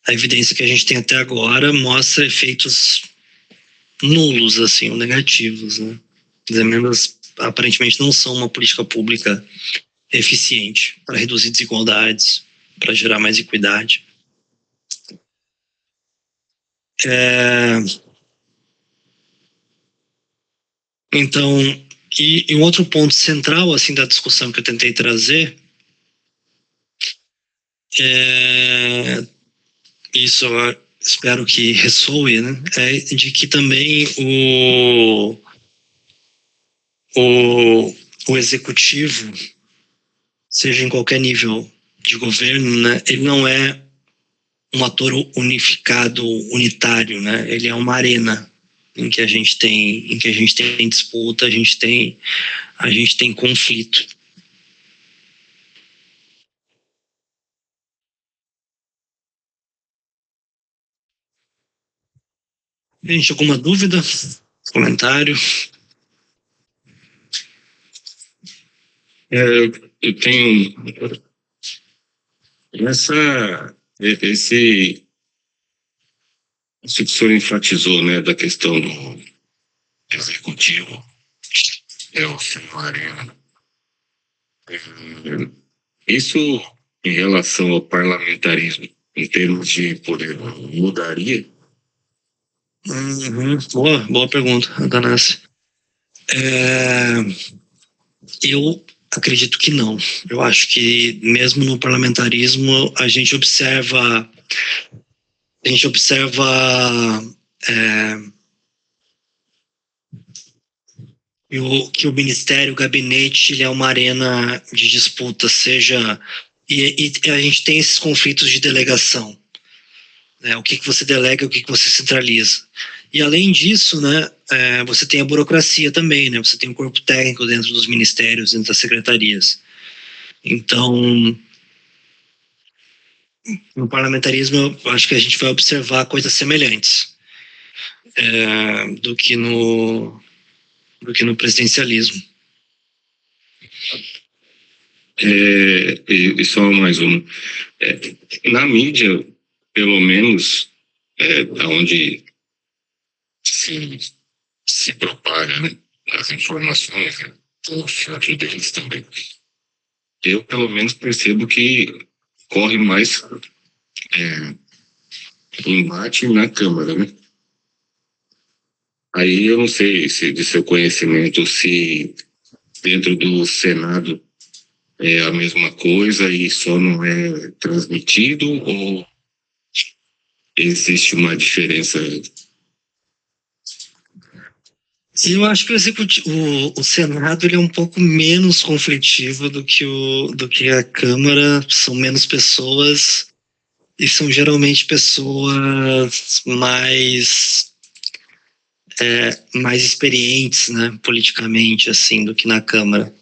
Speaker 1: A evidência que a gente tem até agora mostra efeitos nulos, assim, ou negativos, né? As emendas aparentemente não são uma política pública eficiente para reduzir desigualdades, para gerar mais equidade. Então, e um outro ponto central, assim, da discussão que eu tentei trazer, isso eu espero que ressoe, né, é de que também o executivo, seja em qualquer nível de governo, né, ele não é um ator unificado, unitário, né, ele é uma arena em que a gente tem disputa, a gente tem conflito. Gente, alguma dúvida? Comentário?
Speaker 3: Eu tenho isso que o senhor enfatizou, né, da questão executivo é o senhor Arena. Isso em relação ao parlamentarismo, em termos de poder, mudaria?
Speaker 1: Boa pergunta, Atanásio. Eu acredito que não. Eu acho que mesmo no parlamentarismo a gente observa que o ministério, o gabinete, ele é uma arena de disputa, e a gente tem esses conflitos de delegação, né? O que você delega, o que você centraliza. E além disso, né, você tem a burocracia também, né? Você tem um corpo técnico dentro dos ministérios, dentro das secretarias. Então, no parlamentarismo, eu acho que a gente vai observar coisas semelhantes do que no presidencialismo.
Speaker 3: E só mais uma. Na mídia, pelo menos, onde se propaga, né, as informações, né, o filtro deles também. Eu, pelo menos, percebo que corre mais embate na Câmara, né? Aí eu não sei se de seu conhecimento, se dentro do Senado é a mesma coisa e só não é transmitido, ou existe uma diferença?
Speaker 1: Eu acho que o Senado, ele é um pouco menos conflitivo do que a Câmara. São menos pessoas e são geralmente pessoas mais experientes, né, politicamente, assim, do que na Câmara.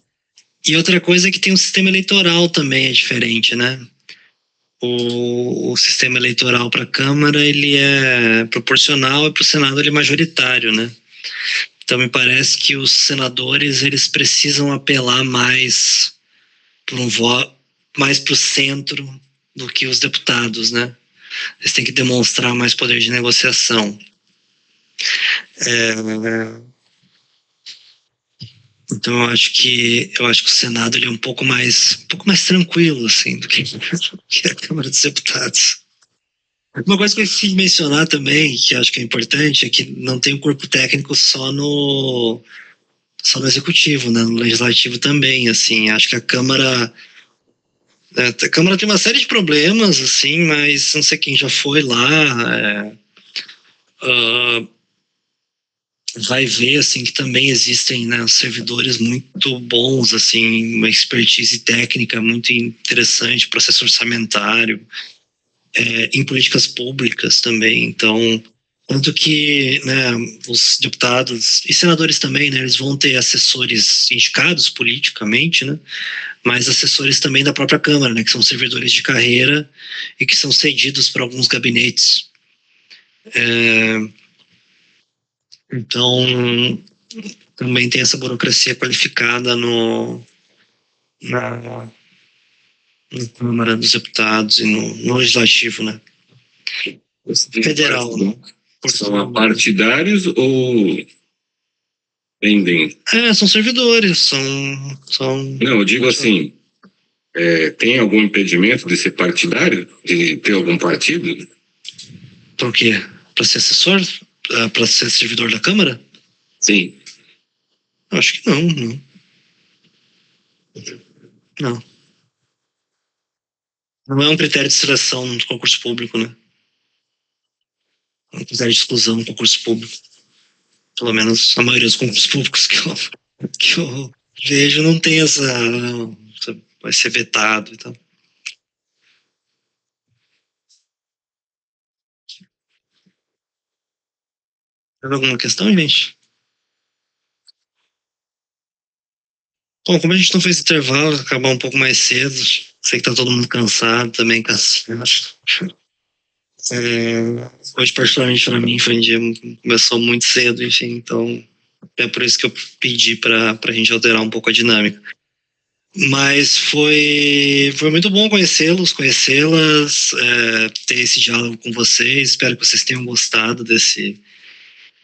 Speaker 1: E outra coisa é que tem um sistema eleitoral também, é diferente, né? O sistema eleitoral para a Câmara, ele é proporcional, e para o Senado ele é majoritário, né? Então me parece que os senadores, eles precisam apelar mais para um voto, mais para o centro do que os deputados, né? Eles têm que demonstrar mais poder de negociação. Então eu acho que o Senado, ele é um pouco mais tranquilo, assim, do que a Câmara dos Deputados. Uma coisa que eu esqueci de mencionar também, que acho que é importante, é que não tem um corpo técnico só no executivo, né? No legislativo também, assim. Acho que a Câmara tem uma série de problemas, assim, mas não sei quem já foi lá, vai ver, assim, que também existem, né, servidores muito bons, assim, uma expertise técnica muito interessante, processo orçamentário, em políticas públicas também. Então, tanto que, né, os deputados e senadores também, né, eles vão ter assessores indicados politicamente, né, mas assessores também da própria Câmara, né, que são servidores de carreira e que são cedidos para alguns gabinetes. Então, também tem essa burocracia qualificada na Câmara dos Deputados e no Legislativo, né? Federal, né?
Speaker 3: São partidários ou vendem?
Speaker 1: São servidores, são...
Speaker 3: Não, eu digo assim, tem algum impedimento de ser partidário? De ter algum partido?
Speaker 1: Por quê? Para ser assessor? Para ser servidor da Câmara?
Speaker 3: Sim.
Speaker 1: Acho que não. Não. Não é um critério de seleção no concurso público, né? É um critério de exclusão no concurso público. Pelo menos a maioria dos concursos públicos que eu vejo não tem essa... vai ser vetado e tal. Teve alguma questão, gente? Bom, como a gente não fez intervalo, acabar um pouco mais cedo. Sei que tá todo mundo cansado, também cansado. Hoje, particularmente para mim, foi um dia que começou muito cedo, enfim, então é por isso que eu pedi para a gente alterar um pouco a dinâmica. Mas foi muito bom conhecê-las, ter esse diálogo com vocês. Espero que vocês tenham gostado desse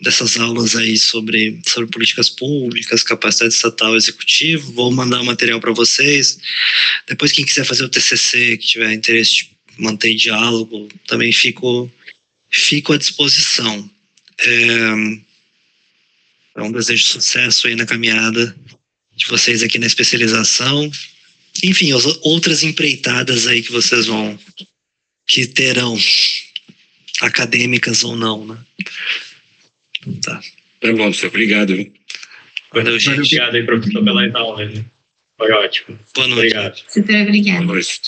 Speaker 1: dessas aulas aí sobre políticas públicas, capacidade estatal executivo. Vou mandar o material para vocês. Depois, quem quiser fazer o TCC, que tiver interesse de manter diálogo, também fico à disposição. É um desejo de sucesso aí na caminhada de vocês aqui na especialização. Enfim, as outras empreitadas aí que terão, acadêmicas ou não, né? Tá.
Speaker 3: Tá bom, professor. Obrigado. Viu?
Speaker 1: Valeu, gente.
Speaker 2: Obrigado aí, professor, pelas aulas. Foi ótimo.
Speaker 1: Boa noite.
Speaker 2: Obrigado.
Speaker 5: Super obrigada.
Speaker 3: Boa noite.